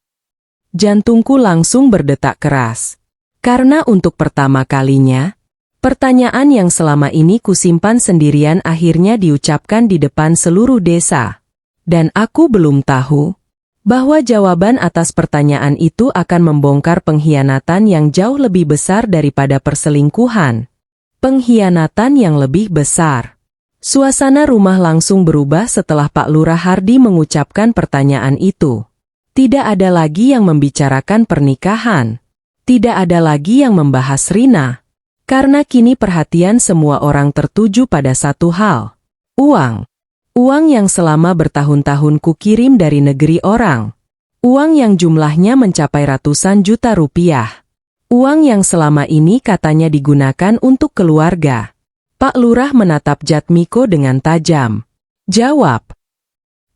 Jantungku langsung berdetak keras. Karena untuk pertama kalinya, pertanyaan yang selama ini kusimpan sendirian akhirnya diucapkan di depan seluruh desa. Dan aku belum tahu bahwa jawaban atas pertanyaan itu akan membongkar pengkhianatan yang jauh lebih besar daripada perselingkuhan. Pengkhianatan yang lebih besar. Suasana rumah langsung berubah setelah Pak Lurah Hardi mengucapkan pertanyaan itu. Tidak ada lagi yang membicarakan pernikahan. Tidak ada lagi yang membahas Rina. Karena kini perhatian semua orang tertuju pada satu hal. Uang. Uang yang selama bertahun-tahun kukirim dari negeri orang. Uang yang jumlahnya mencapai ratusan juta rupiah. Uang yang selama ini katanya digunakan untuk keluarga. Pak Lurah menatap Jatmiko dengan tajam. Jawab.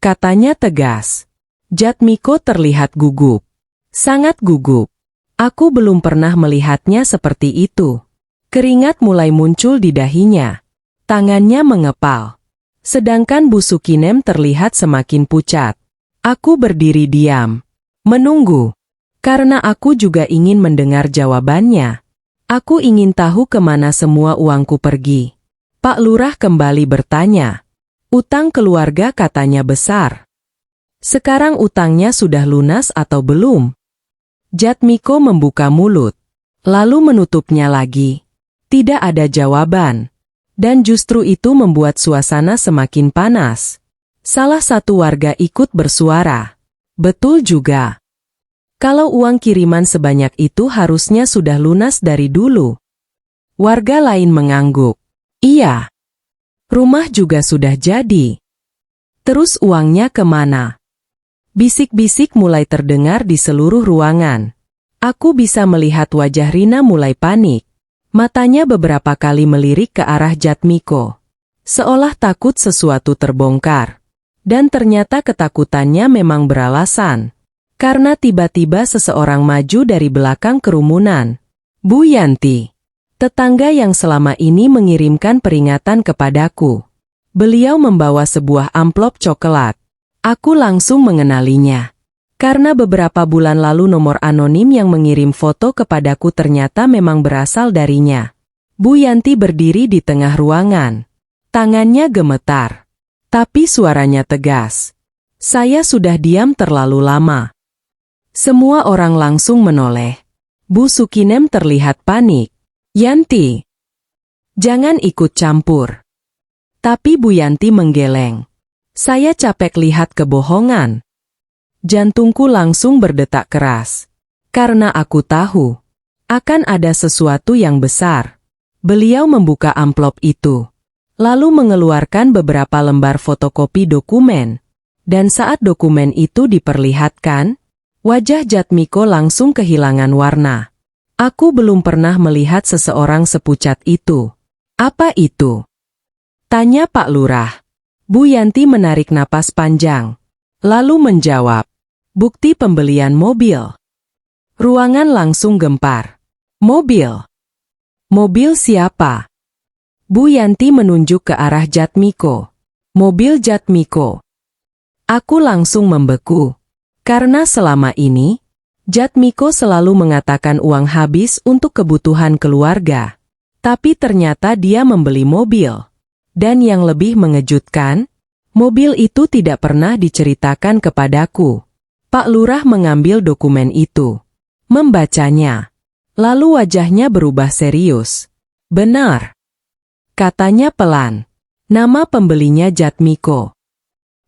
Katanya tegas. Jatmiko terlihat gugup. Sangat gugup. Aku belum pernah melihatnya seperti itu. Keringat mulai muncul di dahinya. Tangannya mengepal. Sedangkan Bu Sukinem terlihat semakin pucat. Aku berdiri diam. Menunggu. Karena aku juga ingin mendengar jawabannya. Aku ingin tahu kemana semua uangku pergi. Pak Lurah kembali bertanya. Utang keluarga katanya besar. Sekarang utangnya sudah lunas atau belum? Jatmiko membuka mulut. Lalu menutupnya lagi. Tidak ada jawaban. Dan justru itu membuat suasana semakin panas. Salah satu warga ikut bersuara. Betul juga. Kalau uang kiriman sebanyak itu harusnya sudah lunas dari dulu. Warga lain mengangguk. Iya. Rumah juga sudah jadi. Terus uangnya kemana? Bisik-bisik mulai terdengar di seluruh ruangan. Aku bisa melihat wajah Rina mulai panik. Matanya beberapa kali melirik ke arah Jatmiko. Seolah takut sesuatu terbongkar. Dan ternyata ketakutannya memang beralasan. Karena tiba-tiba seseorang maju dari belakang kerumunan. Bu Yanti. Tetangga yang selama ini mengirimkan peringatan kepadaku. Beliau membawa sebuah amplop coklat. Aku langsung mengenalinya. Karena beberapa bulan lalu nomor anonim yang mengirim foto kepadaku ternyata memang berasal darinya. Bu Yanti berdiri di tengah ruangan. Tangannya gemetar. Tapi suaranya tegas. Saya sudah diam terlalu lama. Semua orang langsung menoleh. Bu Sukinem terlihat panik. Yanti, jangan ikut campur. Tapi Bu Yanti menggeleng. Saya capek lihat kebohongan. Jantungku langsung berdetak keras. Karena aku tahu, akan ada sesuatu yang besar. Beliau membuka amplop itu. Lalu mengeluarkan beberapa lembar fotokopi dokumen. Dan saat dokumen itu diperlihatkan, wajah Jatmiko langsung kehilangan warna. Aku belum pernah melihat seseorang sepucat itu. Apa itu? Tanya Pak Lurah. Bu Yanti menarik napas panjang. Lalu menjawab. Bukti pembelian mobil. Ruangan langsung gempar. Mobil? Mobil siapa? Bu Yanti menunjuk ke arah Jatmiko. Mobil Jatmiko. Aku langsung membeku. Karena selama ini, Jatmiko selalu mengatakan uang habis untuk kebutuhan keluarga. Tapi ternyata dia membeli mobil. Dan yang lebih mengejutkan, mobil itu tidak pernah diceritakan kepadaku. Pak Lurah mengambil dokumen itu. Membacanya. Lalu wajahnya berubah serius. Benar. Katanya pelan. Nama pembelinya Jatmiko.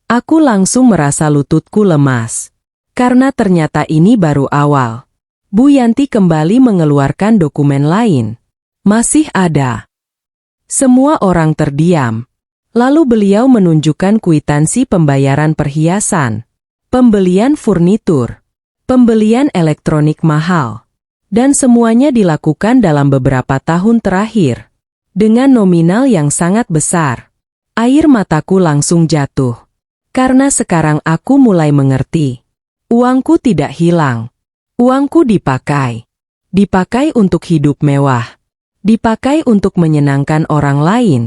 Aku langsung merasa lututku lemas. Karena ternyata ini baru awal. Bu Yanti kembali mengeluarkan dokumen lain. Masih ada. Semua orang terdiam. Lalu beliau menunjukkan kwitansi pembayaran perhiasan, pembelian furnitur, pembelian elektronik mahal. Dan semuanya dilakukan dalam beberapa tahun terakhir. Dengan nominal yang sangat besar. Air mataku langsung jatuh. Karena sekarang aku mulai mengerti. Uangku tidak hilang. Uangku dipakai. Dipakai untuk hidup mewah. Dipakai untuk menyenangkan orang lain.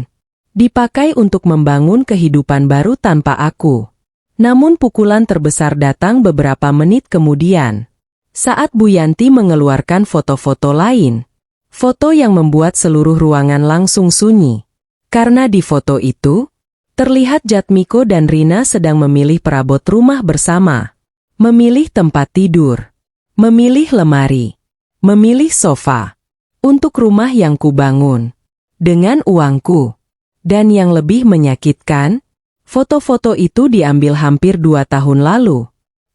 Dipakai untuk membangun kehidupan baru tanpa aku. Namun pukulan terbesar datang beberapa menit kemudian. Saat Bu Yanti mengeluarkan foto-foto lain. Foto yang membuat seluruh ruangan langsung sunyi. Karena di foto itu, terlihat Jatmiko dan Rina sedang memilih perabot rumah bersama. Memilih tempat tidur. Memilih lemari. Memilih sofa. Untuk rumah yang kubangun. Dengan uangku. Dan yang lebih menyakitkan, foto-foto itu diambil hampir 2 tahun lalu.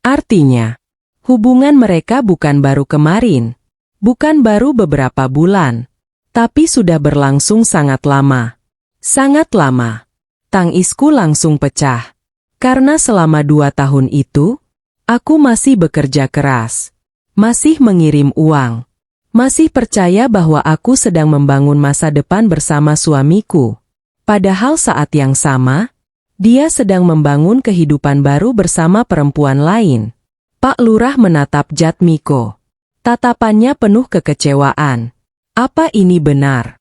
Artinya, hubungan mereka bukan baru kemarin. Bukan baru beberapa bulan, tapi sudah berlangsung sangat lama. Sangat lama. Tangisku langsung pecah. Karena selama 2 tahun itu, aku masih bekerja keras. Masih mengirim uang. Masih percaya bahwa aku sedang membangun masa depan bersama suamiku. Padahal saat yang sama, dia sedang membangun kehidupan baru bersama perempuan lain. Pak Lurah menatap Jatmiko. Tatapannya penuh kekecewaan. Apa ini benar?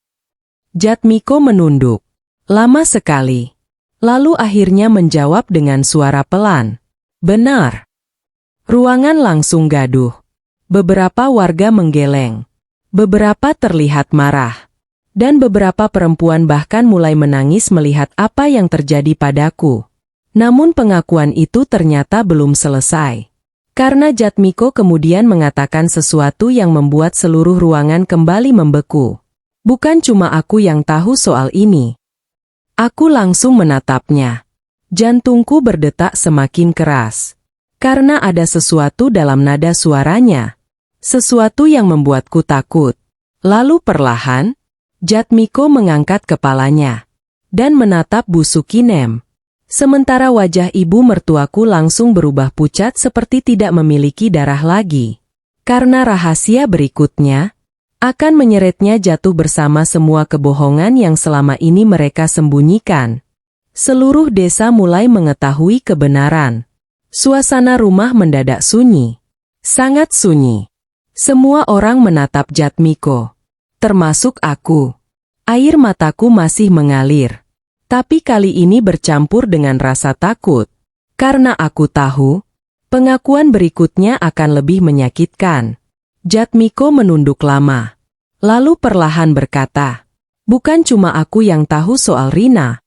Jatmiko menunduk. Lama sekali. Lalu akhirnya menjawab dengan suara pelan. Benar. Ruangan langsung gaduh. Beberapa warga menggeleng. Beberapa terlihat marah. Dan beberapa perempuan bahkan mulai menangis melihat apa yang terjadi padaku. Namun pengakuan itu ternyata belum selesai. Karena Jatmiko kemudian mengatakan sesuatu yang membuat seluruh ruangan kembali membeku. Bukan cuma aku yang tahu soal ini. Aku langsung menatapnya. Jantungku berdetak semakin keras. Karena ada sesuatu dalam nada suaranya. Sesuatu yang membuatku takut. Lalu perlahan, Jatmiko mengangkat kepalanya dan menatap Bu Sukinem. Sementara wajah ibu mertuaku langsung berubah pucat seperti tidak memiliki darah lagi. Karena rahasia berikutnya akan menyeretnya jatuh bersama semua kebohongan yang selama ini mereka sembunyikan. Seluruh desa mulai mengetahui kebenaran. Suasana rumah mendadak sunyi. Sangat sunyi. Semua orang menatap Jatmiko. Termasuk aku. Air mataku masih mengalir. Tapi kali ini bercampur dengan rasa takut. Karena aku tahu, pengakuan berikutnya akan lebih menyakitkan. Jatmiko menunduk lama. Lalu perlahan berkata, "Bukan cuma aku yang tahu soal Rina."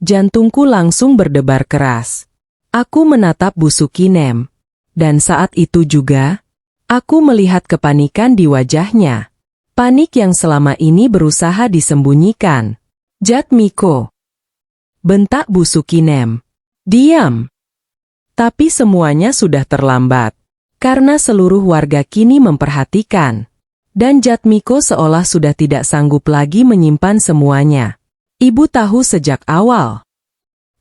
Jantungku langsung berdebar keras. Aku menatap Bu Sukinem. Dan saat itu juga, aku melihat kepanikan di wajahnya. Panik yang selama ini berusaha disembunyikan. "Jatmiko!" bentak Bu Sukinem. "Diam!" Tapi semuanya sudah terlambat. Karena seluruh warga kini memperhatikan. Dan Jatmiko seolah sudah tidak sanggup lagi menyimpan semuanya. "Ibu tahu sejak awal."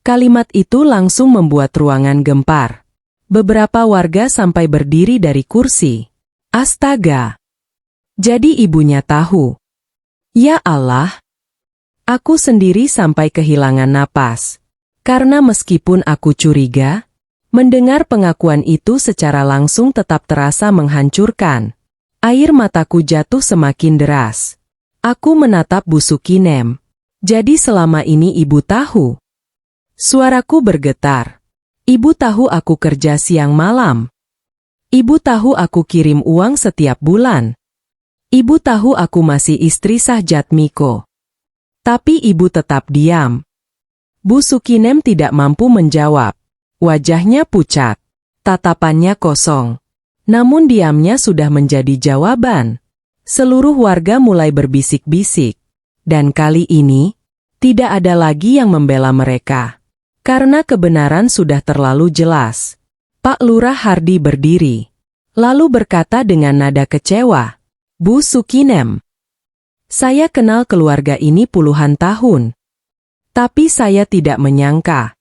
Kalimat itu langsung membuat ruangan gempar. Beberapa warga sampai berdiri dari kursi. Astaga! Jadi ibunya tahu. Ya Allah! Aku sendiri sampai kehilangan napas. Karena meskipun aku curiga, mendengar pengakuan itu secara langsung tetap terasa menghancurkan. Air mataku jatuh semakin deras. Aku menatap Bu Sukinem. Jadi selama ini ibu tahu. Suaraku bergetar. Ibu tahu aku kerja siang malam. Ibu tahu aku kirim uang setiap bulan. Ibu tahu aku masih istri sah Jatmiko. Tapi ibu tetap diam. Bu Sukinem tidak mampu menjawab. Wajahnya pucat. Tatapannya kosong. Namun diamnya sudah menjadi jawaban. Seluruh warga mulai berbisik-bisik. Dan kali ini, tidak ada lagi yang membela mereka. Karena kebenaran sudah terlalu jelas. Pak Lurah Hardi berdiri. Lalu berkata dengan nada kecewa. "Bu Sukinem, saya kenal keluarga ini puluhan tahun. Tapi saya tidak menyangka."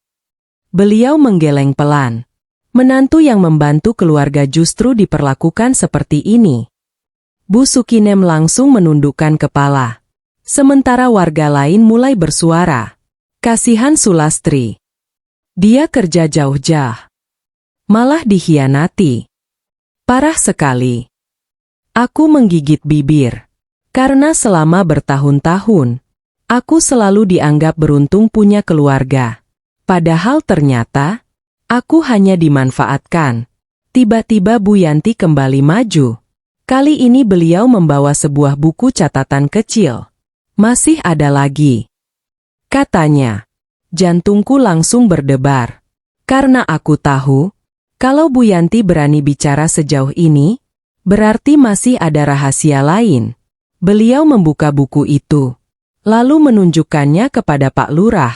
Beliau menggeleng pelan. Menantu yang membantu keluarga justru diperlakukan seperti ini. Bu Sukinem langsung menundukkan kepala. Sementara warga lain mulai bersuara. Kasihan Sulastri. Dia kerja jauh-jauh. Malah dikhianati. Parah sekali. Aku menggigit bibir. Karena selama bertahun-tahun, aku selalu dianggap beruntung punya keluarga. Padahal ternyata, aku hanya dimanfaatkan. Tiba-tiba Bu Yanti kembali maju. Kali ini beliau membawa sebuah buku catatan kecil. "Masih ada lagi," katanya. Jantungku langsung berdebar. Karena aku tahu, kalau Bu Yanti berani bicara sejauh ini, berarti masih ada rahasia lain. Beliau membuka buku itu, lalu menunjukkannya kepada Pak Lurah.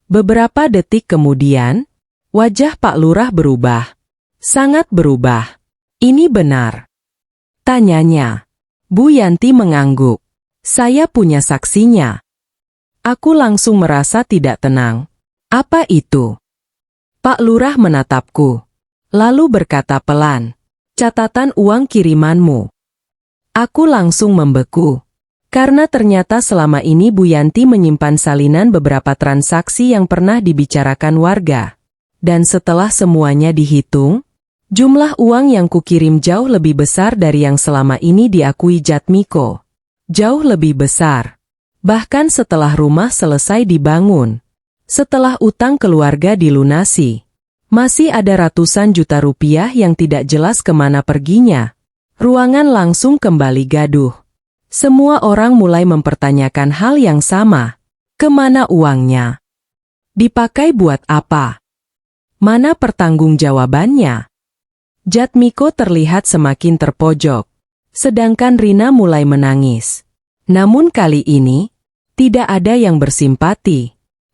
Beberapa detik kemudian, wajah Pak Lurah berubah. Sangat berubah. "Ini benar?" tanyanya. Bu Yanti mengangguk. "Saya punya saksinya." Aku langsung merasa tidak tenang. "Apa itu?" Pak Lurah menatapku. Lalu berkata pelan, "Catatan uang kirimanmu." Aku langsung membeku. Karena ternyata selama ini Bu Yanti menyimpan salinan beberapa transaksi yang pernah dibicarakan warga. Dan setelah semuanya dihitung, jumlah uang yang kukirim jauh lebih besar dari yang selama ini diakui Jatmiko. Jauh lebih besar. Bahkan setelah rumah selesai dibangun. Setelah utang keluarga dilunasi. Masih ada ratusan juta rupiah yang tidak jelas kemana perginya. Ruangan langsung kembali gaduh. Semua orang mulai mempertanyakan hal yang sama. Kemana uangnya? Dipakai buat apa? Mana pertanggungjawabannya? Jatmiko terlihat semakin terpojok. Sedangkan Rina mulai menangis. Namun kali ini, tidak ada yang bersimpati.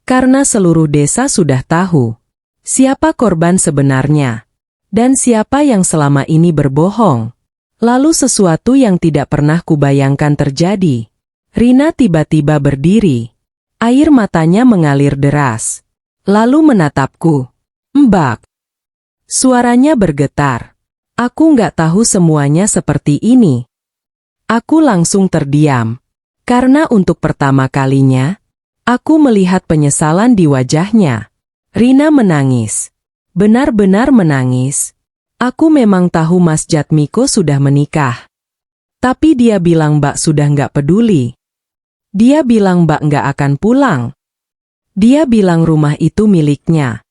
Karena seluruh desa sudah tahu siapa korban sebenarnya dan siapa yang selama ini berbohong. Lalu sesuatu yang tidak pernah kubayangkan terjadi. Rina tiba-tiba berdiri. Air matanya mengalir deras. Lalu menatapku. "Mbak." Suaranya bergetar. Aku nggak tahu semuanya seperti ini. Aku langsung terdiam. Karena untuk pertama kalinya, aku melihat penyesalan di wajahnya. Rina menangis. Benar-benar menangis. Aku memang tahu Mas Jatmiko sudah menikah. Tapi dia bilang Mbak sudah nggak peduli. Dia bilang Mbak nggak akan pulang. Dia bilang rumah itu miliknya.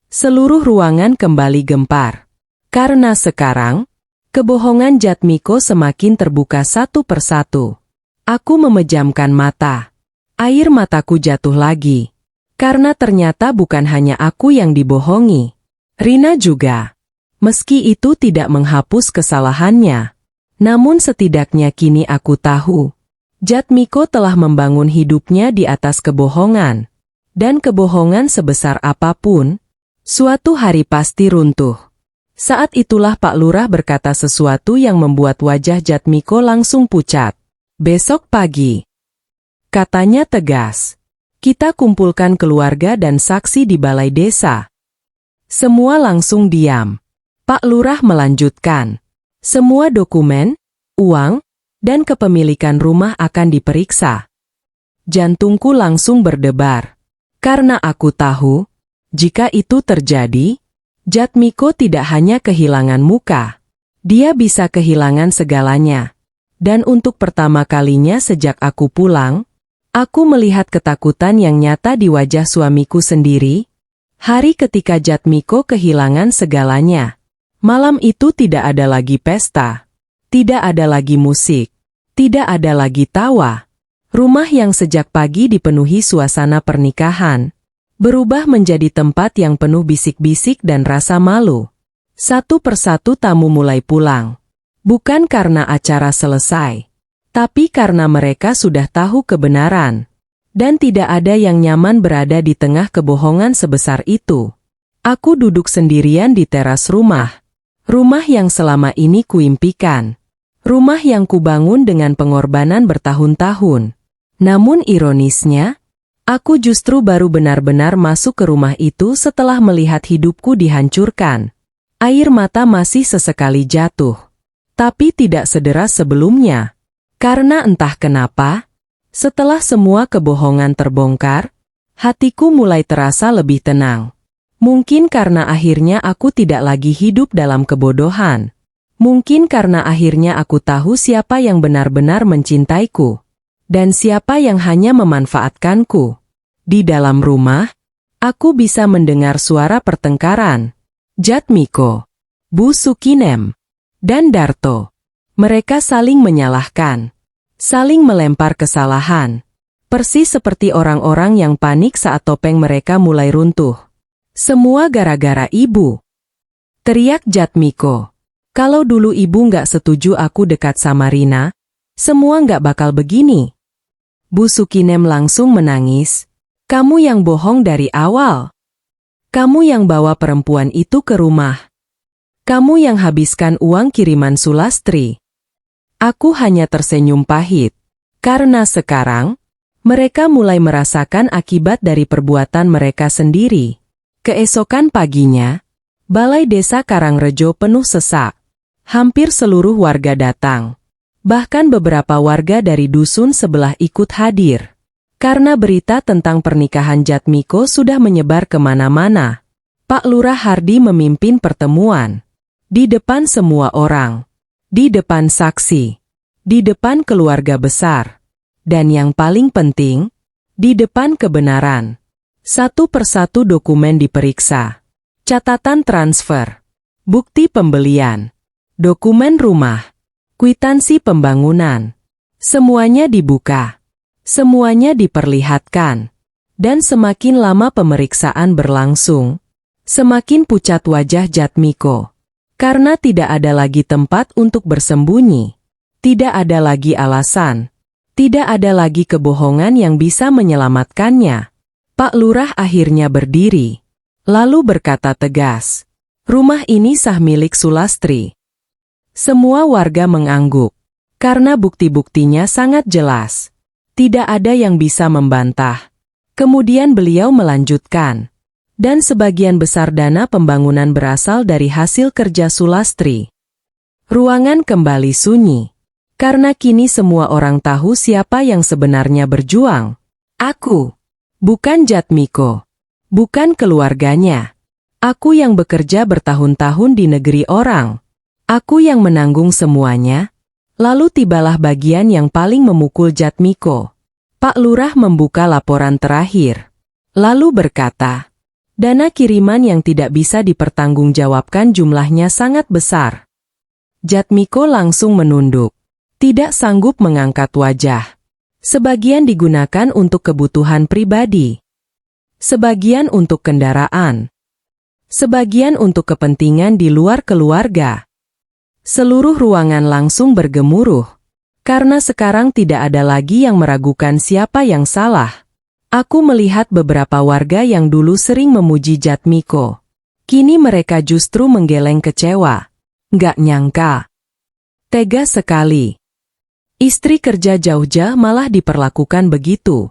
Seluruh ruangan kembali gempar. Karena sekarang, kebohongan Jatmiko semakin terbuka satu persatu. Aku memejamkan mata. Air mataku jatuh lagi. Karena ternyata bukan hanya aku yang dibohongi. Rina juga. Meski itu tidak menghapus kesalahannya. Namun setidaknya kini aku tahu. Jatmiko telah membangun hidupnya di atas kebohongan. Dan kebohongan sebesar apapun, suatu hari pasti runtuh. Saat itulah Pak Lurah berkata sesuatu yang membuat wajah Jatmiko langsung pucat. "Besok pagi," katanya tegas, "kita kumpulkan keluarga dan saksi di balai desa." Semua langsung diam. Pak Lurah melanjutkan, "Semua dokumen, uang, dan kepemilikan rumah akan diperiksa." Jantungku langsung berdebar. Karena aku tahu, jika itu terjadi, Jatmiko tidak hanya kehilangan muka. Dia bisa kehilangan segalanya. Dan untuk pertama kalinya sejak aku pulang, aku melihat ketakutan yang nyata di wajah suamiku sendiri. Hari ketika Jatmiko kehilangan segalanya. Malam itu tidak ada lagi pesta. Tidak ada lagi musik. Tidak ada lagi tawa. Rumah yang sejak pagi dipenuhi suasana pernikahan, berubah menjadi tempat yang penuh bisik-bisik dan rasa malu. Satu persatu tamu mulai pulang. Bukan karena acara selesai, tapi karena mereka sudah tahu kebenaran. Dan tidak ada yang nyaman berada di tengah kebohongan sebesar itu. Aku duduk sendirian di teras rumah. Rumah yang selama ini kuimpikan. Rumah yang kubangun dengan pengorbanan bertahun-tahun. Namun ironisnya, aku justru baru benar-benar masuk ke rumah itu setelah melihat hidupku dihancurkan. Air mata masih sesekali jatuh. Tapi tidak sederas sebelumnya. Karena entah kenapa, setelah semua kebohongan terbongkar, hatiku mulai terasa lebih tenang. Mungkin karena akhirnya aku tidak lagi hidup dalam kebodohan. Mungkin karena akhirnya aku tahu siapa yang benar-benar mencintaiku. Dan siapa yang hanya memanfaatkanku. Di dalam rumah, aku bisa mendengar suara pertengkaran. Jatmiko, Bu Sukinem, dan Darto. Mereka saling menyalahkan. Saling melempar kesalahan. Persis seperti orang-orang yang panik saat topeng mereka mulai runtuh. "Semua gara-gara ibu," teriak Jatmiko. "Kalau dulu ibu nggak setuju aku dekat sama Rina, semua nggak bakal begini." Bu Sukinem langsung menangis. "Kamu yang bohong dari awal. Kamu yang bawa perempuan itu ke rumah. Kamu yang habiskan uang kiriman Sulastri." Aku hanya tersenyum pahit. Karena sekarang, mereka mulai merasakan akibat dari perbuatan mereka sendiri. Keesokan paginya, balai desa Karangrejo penuh sesak. Hampir seluruh warga datang. Bahkan beberapa warga dari dusun sebelah ikut hadir. Karena berita tentang pernikahan Jatmiko sudah menyebar kemana-mana. Pak Lurah Hardi memimpin pertemuan. Di depan semua orang. Di depan saksi. Di depan keluarga besar. Dan yang paling penting, di depan kebenaran. Satu persatu dokumen diperiksa. Catatan transfer. Bukti pembelian. Dokumen rumah. Kwitansi pembangunan. Semuanya dibuka. Semuanya diperlihatkan. Dan semakin lama pemeriksaan berlangsung, semakin pucat wajah Jatmiko. Karena tidak ada lagi tempat untuk bersembunyi. Tidak ada lagi alasan. Tidak ada lagi kebohongan yang bisa menyelamatkannya. Pak Lurah akhirnya berdiri, lalu berkata tegas, "Rumah ini sah milik Sulastri." Semua warga mengangguk, karena bukti-buktinya sangat jelas. Tidak ada yang bisa membantah. Kemudian beliau melanjutkan, "Dan sebagian besar dana pembangunan berasal dari hasil kerja Sulastri." Ruangan kembali sunyi, karena kini semua orang tahu siapa yang sebenarnya berjuang. Aku. Bukan Jatmiko. Bukan keluarganya. Aku yang bekerja bertahun-tahun di negeri orang. Aku yang menanggung semuanya. Lalu tibalah bagian yang paling memukul Jatmiko. Pak Lurah membuka laporan terakhir. Lalu berkata, "Dana kiriman yang tidak bisa dipertanggungjawabkan jumlahnya sangat besar." Jatmiko langsung menunduk. Tidak sanggup mengangkat wajah. Sebagian digunakan untuk kebutuhan pribadi. Sebagian untuk kendaraan. Sebagian untuk kepentingan di luar keluarga. Seluruh ruangan langsung bergemuruh. Karena sekarang tidak ada lagi yang meragukan siapa yang salah. Aku melihat beberapa warga yang dulu sering memuji Jatmiko. Kini mereka justru menggeleng kecewa. Nggak nyangka. Tega sekali. Istri kerja jauh-jauh malah diperlakukan begitu.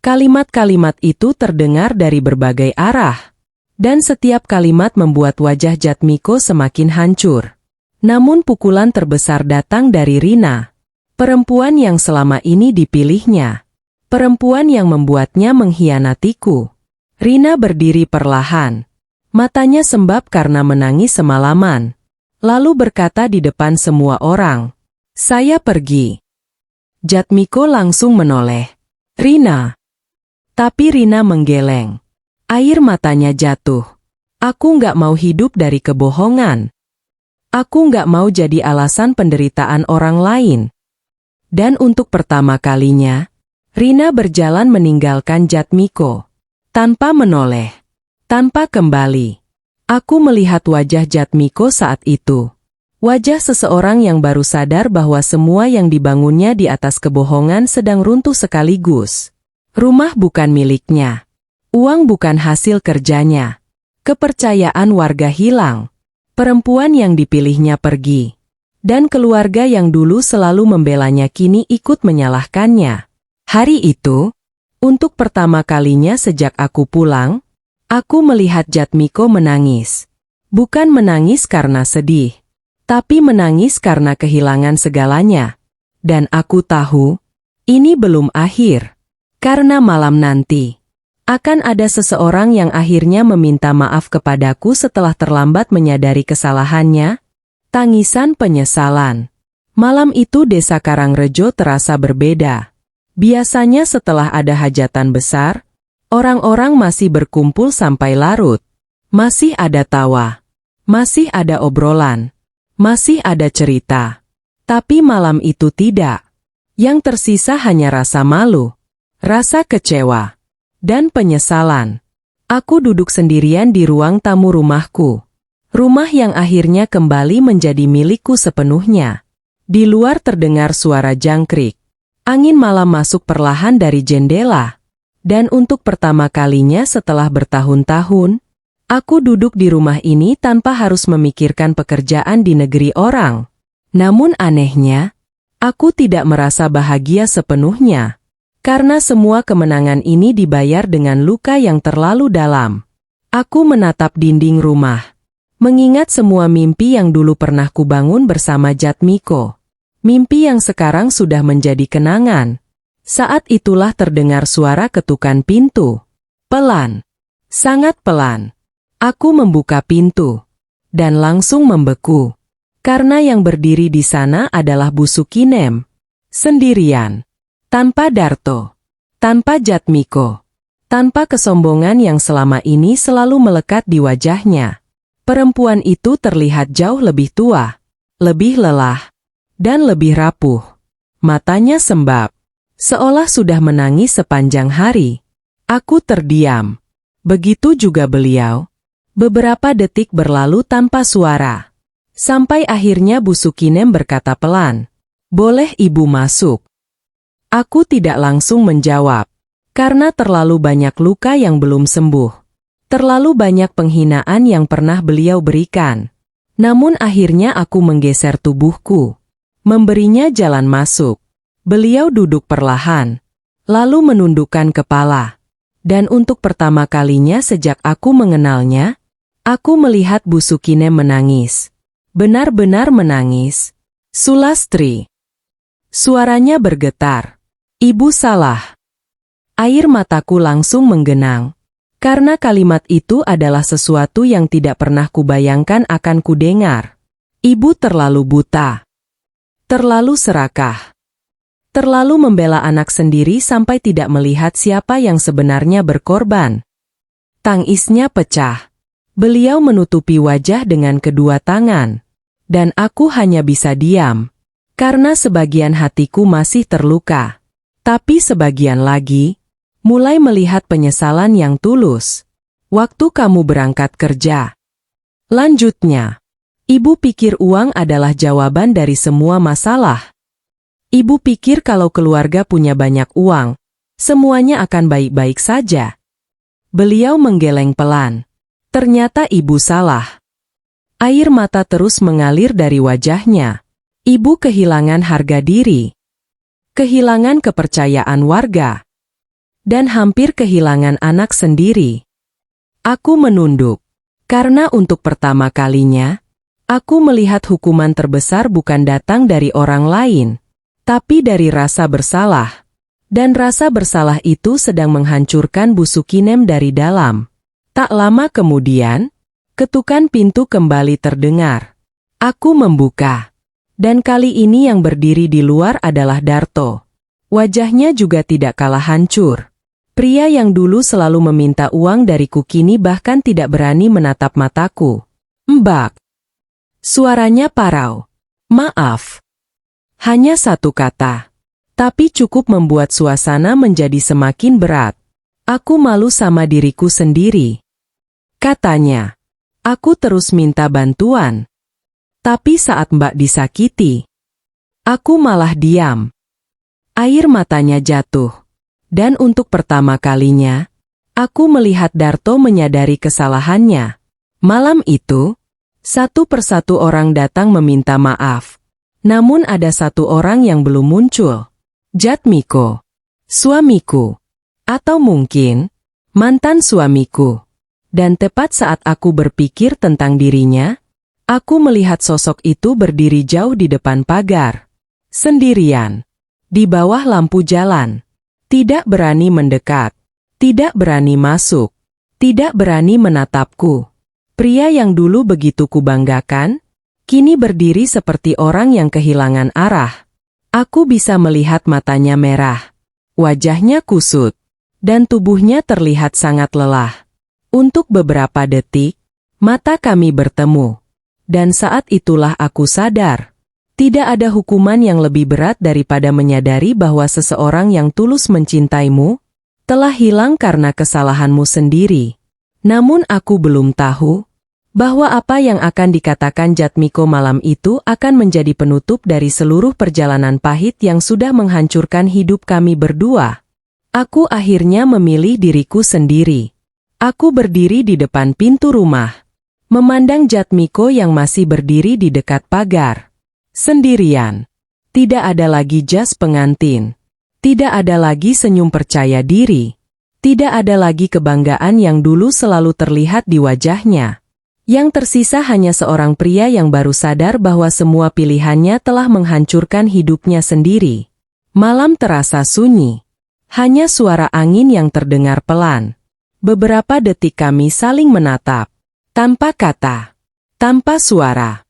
Kalimat-kalimat itu terdengar dari berbagai arah. Dan setiap kalimat membuat wajah Jatmiko semakin hancur. Namun pukulan terbesar datang dari Rina. Perempuan yang selama ini dipilihnya. Perempuan yang membuatnya mengkhianatiku. Rina berdiri perlahan. Matanya sembab karena menangis semalaman. Lalu berkata di depan semua orang, "Saya pergi." Jatmiko langsung menoleh. "Rina." Tapi Rina menggeleng. Air matanya jatuh. "Aku nggak mau hidup dari kebohongan. Aku nggak mau jadi alasan penderitaan orang lain." Dan untuk pertama kalinya, Rina berjalan meninggalkan Jatmiko. Tanpa menoleh. Tanpa kembali. Aku melihat wajah Jatmiko saat itu. Wajah seseorang yang baru sadar bahwa semua yang dibangunnya di atas kebohongan sedang runtuh sekaligus. Rumah bukan miliknya. Uang bukan hasil kerjanya. Kepercayaan warga hilang. Perempuan yang dipilihnya pergi. Dan keluarga yang dulu selalu membelanya kini ikut menyalahkannya. Hari itu, untuk pertama kalinya sejak aku pulang, aku melihat Jatmiko menangis. Bukan menangis karena sedih. Tapi menangis karena kehilangan segalanya. Dan aku tahu, ini belum akhir. Karena malam nanti, akan ada seseorang yang akhirnya meminta maaf kepadaku setelah terlambat menyadari kesalahannya. Tangisan penyesalan. Malam itu desa Karangrejo terasa berbeda. Biasanya setelah ada hajatan besar, orang-orang masih berkumpul sampai larut. Masih ada tawa. Masih ada obrolan. Masih ada cerita. Tapi malam itu tidak. Yang tersisa hanya rasa malu, rasa kecewa, dan penyesalan. Aku duduk sendirian di ruang tamu rumahku. Rumah yang akhirnya kembali menjadi milikku sepenuhnya. Di luar terdengar suara jangkrik. Angin malam masuk perlahan dari jendela. Dan untuk pertama kalinya setelah bertahun-tahun, aku duduk di rumah ini tanpa harus memikirkan pekerjaan di negeri orang. Namun anehnya, aku tidak merasa bahagia sepenuhnya. Karena semua kemenangan ini dibayar dengan luka yang terlalu dalam. Aku menatap dinding rumah. Mengingat semua mimpi yang dulu pernah kubangun bersama Jatmiko. Mimpi yang sekarang sudah menjadi kenangan. Saat itulah terdengar suara ketukan pintu. Pelan. Sangat pelan. Aku membuka pintu. Dan langsung membeku. Karena yang berdiri di sana adalah Bu Sukinem. Sendirian. Tanpa Darto. Tanpa Jatmiko. Tanpa kesombongan yang selama ini selalu melekat di wajahnya. Perempuan itu terlihat jauh lebih tua. Lebih lelah. Dan lebih rapuh. Matanya sembab. Seolah sudah menangis sepanjang hari. Aku terdiam. Begitu juga beliau. Beberapa detik berlalu tanpa suara. Sampai akhirnya Bu Sukinem berkata pelan, "Boleh ibu masuk?" Aku tidak langsung menjawab. Karena terlalu banyak luka yang belum sembuh. Terlalu banyak penghinaan yang pernah beliau berikan. Namun akhirnya aku menggeser tubuhku. Memberinya jalan masuk. Beliau duduk perlahan. Lalu menundukkan kepala. Dan untuk pertama kalinya sejak aku mengenalnya, aku melihat Bu Sukinem menangis. Benar-benar menangis. Sulastri. Suaranya bergetar. Ibu salah. Air mataku langsung menggenang. Karena kalimat itu adalah sesuatu yang tidak pernah kubayangkan akan kudengar. Ibu terlalu buta. Terlalu serakah. Terlalu membela anak sendiri sampai tidak melihat siapa yang sebenarnya berkorban. Tangisnya pecah. Beliau menutupi wajah dengan kedua tangan. Dan aku hanya bisa diam. Karena sebagian hatiku masih terluka. Tapi sebagian lagi, mulai melihat penyesalan yang tulus. Waktu kamu berangkat kerja. Lanjutnya, ibu pikir uang adalah jawaban dari semua masalah. Ibu pikir kalau keluarga punya banyak uang, semuanya akan baik-baik saja. Beliau menggeleng pelan. Ternyata ibu salah. Air mata terus mengalir dari wajahnya. Ibu kehilangan harga diri. Kehilangan kepercayaan warga. Dan hampir kehilangan anak sendiri. Aku menunduk. Karena untuk pertama kalinya, aku melihat hukuman terbesar bukan datang dari orang lain, tapi dari rasa bersalah. Dan rasa bersalah itu sedang menghancurkan Bu Sukinem dari dalam. Tak lama kemudian, ketukan pintu kembali terdengar. Aku membuka. Dan kali ini yang berdiri di luar adalah Darto. Wajahnya juga tidak kalah hancur. Pria yang dulu selalu meminta uang dariku kini bahkan tidak berani menatap mataku. Mbak. Suaranya parau. Maaf. Hanya satu kata. Tapi cukup membuat suasana menjadi semakin berat. Aku malu sama diriku sendiri. Katanya. Aku terus minta bantuan. Tapi saat Mbak disakiti, aku malah diam. Air matanya jatuh. Dan untuk pertama kalinya, aku melihat Darto menyadari kesalahannya. Malam itu, satu persatu orang datang meminta maaf. Namun ada satu orang yang belum muncul. Jatmiko. Suamiku. Atau mungkin, mantan suamiku. Dan tepat saat aku berpikir tentang dirinya, aku melihat sosok itu berdiri jauh di depan pagar. Sendirian. Di bawah lampu jalan. Tidak berani mendekat. Tidak berani masuk. Tidak berani menatapku. Pria yang dulu begitu kubanggakan, kini berdiri seperti orang yang kehilangan arah. Aku bisa melihat matanya merah. Wajahnya kusut. Dan tubuhnya terlihat sangat lelah. Untuk beberapa detik, mata kami bertemu. Dan saat itulah aku sadar. Tidak ada hukuman yang lebih berat daripada menyadari bahwa seseorang yang tulus mencintaimu telah hilang karena kesalahanmu sendiri. Namun aku belum tahu bahwa apa yang akan dikatakan Jatmiko malam itu akan menjadi penutup dari seluruh perjalanan pahit yang sudah menghancurkan hidup kami berdua. Aku akhirnya memilih diriku sendiri. Aku berdiri di depan pintu rumah, memandang Jatmiko yang masih berdiri di dekat pagar. Sendirian. Tidak ada lagi jas pengantin. Tidak ada lagi senyum percaya diri. Tidak ada lagi kebanggaan yang dulu selalu terlihat di wajahnya. Yang tersisa hanya seorang pria yang baru sadar bahwa semua pilihannya telah menghancurkan hidupnya sendiri. Malam terasa sunyi. Hanya suara angin yang terdengar pelan. Beberapa detik kami saling menatap. Tanpa kata. Tanpa suara.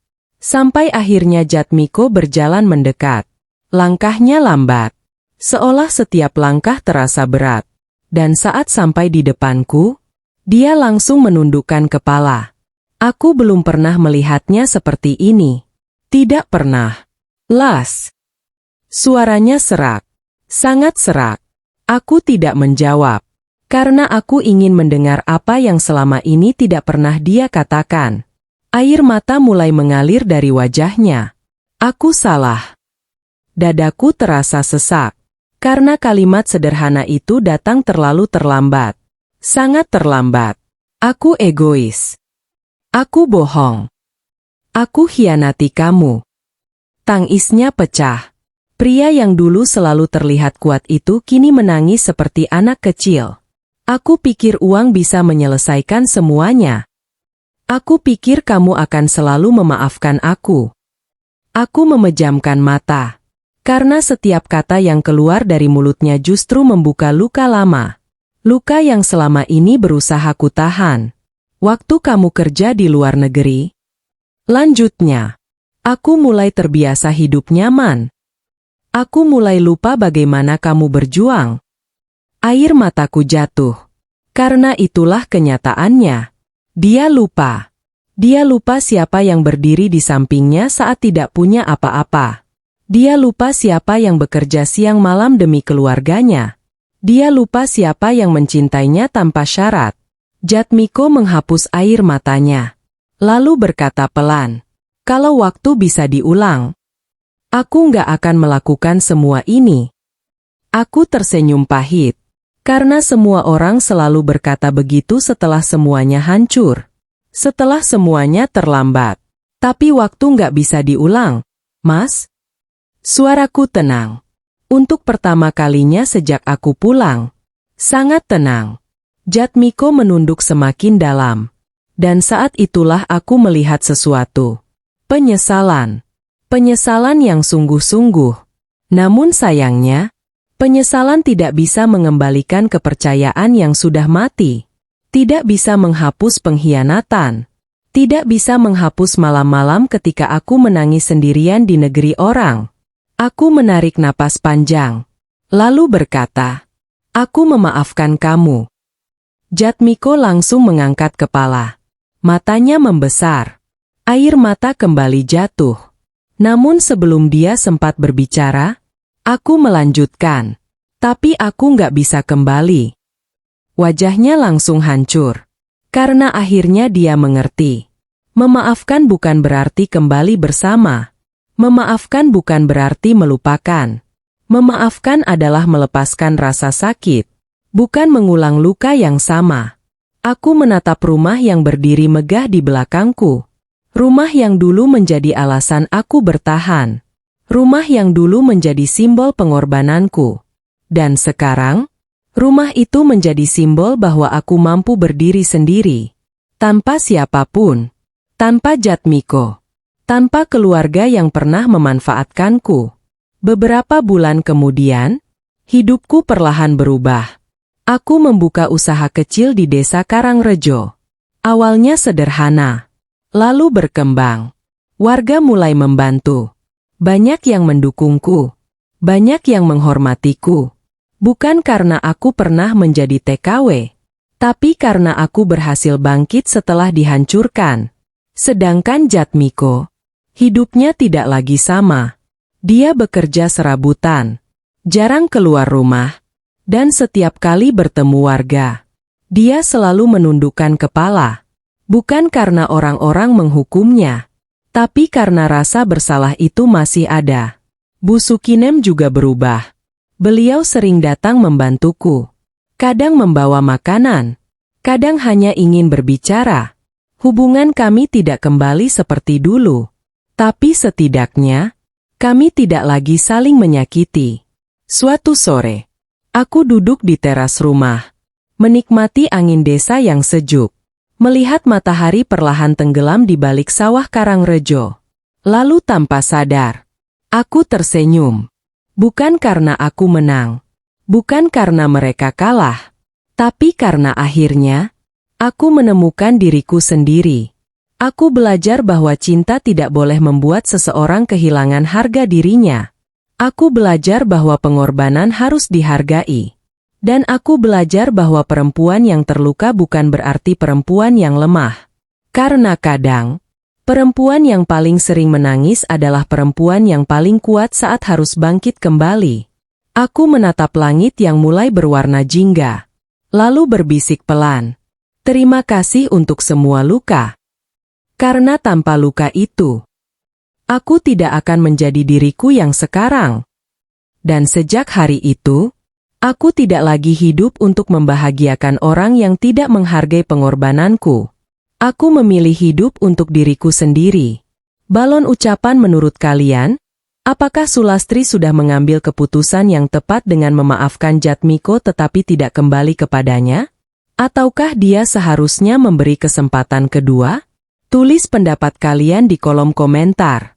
Sampai akhirnya Jatmiko berjalan mendekat. Langkahnya lambat. Seolah setiap langkah terasa berat. Dan saat sampai di depanku, dia langsung menundukkan kepala. Aku belum pernah melihatnya seperti ini. Tidak pernah. Las. Suaranya serak. Sangat serak. Aku tidak menjawab. Karena aku ingin mendengar apa yang selama ini tidak pernah dia katakan. Air mata mulai mengalir dari wajahnya. Aku salah. Dadaku terasa sesak. Karena kalimat sederhana itu datang terlalu terlambat. Sangat terlambat. Aku egois. Aku bohong. Aku hianati kamu. Tangisnya pecah. Pria yang dulu selalu terlihat kuat itu kini menangis seperti anak kecil. Aku pikir uang bisa menyelesaikan semuanya. Aku pikir kamu akan selalu memaafkan aku. Aku memejamkan mata. Karena setiap kata yang keluar dari mulutnya justru membuka luka lama. Luka yang selama ini berusaha kutahan. Waktu kamu kerja di luar negeri. Lanjutnya. Aku mulai terbiasa hidup nyaman. Aku mulai lupa bagaimana kamu berjuang. Air mataku jatuh. Karena itulah kenyataannya. Dia lupa. Dia lupa siapa yang berdiri di sampingnya saat tidak punya apa-apa. Dia lupa siapa yang bekerja siang malam demi keluarganya. Dia lupa siapa yang mencintainya tanpa syarat. Jatmiko menghapus air matanya. Lalu berkata pelan, "Kalau waktu bisa diulang, aku nggak akan melakukan semua ini." Aku tersenyum pahit. Karena semua orang selalu berkata begitu setelah semuanya hancur. Setelah semuanya terlambat. Tapi waktu nggak bisa diulang, Mas. Suaraku tenang. Untuk pertama kalinya sejak aku pulang. Sangat tenang. Jatmiko menunduk semakin dalam. Dan saat itulah aku melihat sesuatu. Penyesalan. Penyesalan yang sungguh-sungguh. Namun sayangnya, penyesalan tidak bisa mengembalikan kepercayaan yang sudah mati. Tidak bisa menghapus pengkhianatan. Tidak bisa menghapus malam-malam ketika aku menangis sendirian di negeri orang. Aku menarik napas panjang. Lalu berkata, "Aku memaafkan kamu." Jatmiko langsung mengangkat kepala. Matanya membesar. Air mata kembali jatuh. Namun sebelum dia sempat berbicara, aku melanjutkan. Tapi aku nggak bisa kembali. Wajahnya langsung hancur. Karena akhirnya dia mengerti. Memaafkan bukan berarti kembali bersama. Memaafkan bukan berarti melupakan. Memaafkan adalah melepaskan rasa sakit. Bukan mengulang luka yang sama. Aku menatap rumah yang berdiri megah di belakangku. Rumah yang dulu menjadi alasan aku bertahan. Rumah yang dulu menjadi simbol pengorbananku. Dan sekarang, rumah itu menjadi simbol bahwa aku mampu berdiri sendiri. Tanpa siapapun. Tanpa Jatmiko. Tanpa keluarga yang pernah memanfaatkanku. Beberapa bulan kemudian, hidupku perlahan berubah. Aku membuka usaha kecil di desa Karangrejo. Awalnya sederhana, lalu berkembang. Warga mulai membantu. Banyak yang mendukungku. Banyak yang menghormatiku. Bukan karena aku pernah menjadi TKW, tapi karena aku berhasil bangkit setelah dihancurkan. Sedangkan Jatmiko, hidupnya tidak lagi sama. Dia bekerja serabutan, jarang keluar rumah, dan setiap kali bertemu warga, dia selalu menundukkan kepala. Bukan karena orang-orang menghukumnya, tapi karena rasa bersalah itu masih ada. Bu Sukinem juga berubah. Beliau sering datang membantuku. Kadang membawa makanan, kadang hanya ingin berbicara. Hubungan kami tidak kembali seperti dulu. Tapi setidaknya, kami tidak lagi saling menyakiti. Suatu sore, aku duduk di teras rumah, menikmati angin desa yang sejuk, melihat matahari perlahan tenggelam di balik sawah Karangrejo. Lalu tanpa sadar, aku tersenyum. Bukan karena aku menang, bukan karena mereka kalah, tapi karena akhirnya, aku menemukan diriku sendiri. Aku belajar bahwa cinta tidak boleh membuat seseorang kehilangan harga dirinya. Aku belajar bahwa pengorbanan harus dihargai. Dan aku belajar bahwa perempuan yang terluka bukan berarti perempuan yang lemah. Karena kadang, perempuan yang paling sering menangis adalah perempuan yang paling kuat saat harus bangkit kembali. Aku menatap langit yang mulai berwarna jingga. Lalu berbisik pelan. Terima kasih untuk semua luka. Karena tanpa luka itu, aku tidak akan menjadi diriku yang sekarang. Dan sejak hari itu, aku tidak lagi hidup untuk membahagiakan orang yang tidak menghargai pengorbananku. Aku memilih hidup untuk diriku sendiri. Balon ucapan menurut kalian, apakah Sulastri sudah mengambil keputusan yang tepat dengan memaafkan Jatmiko tetapi tidak kembali kepadanya? Ataukah dia seharusnya memberi kesempatan kedua? Tulis pendapat kalian di kolom komentar.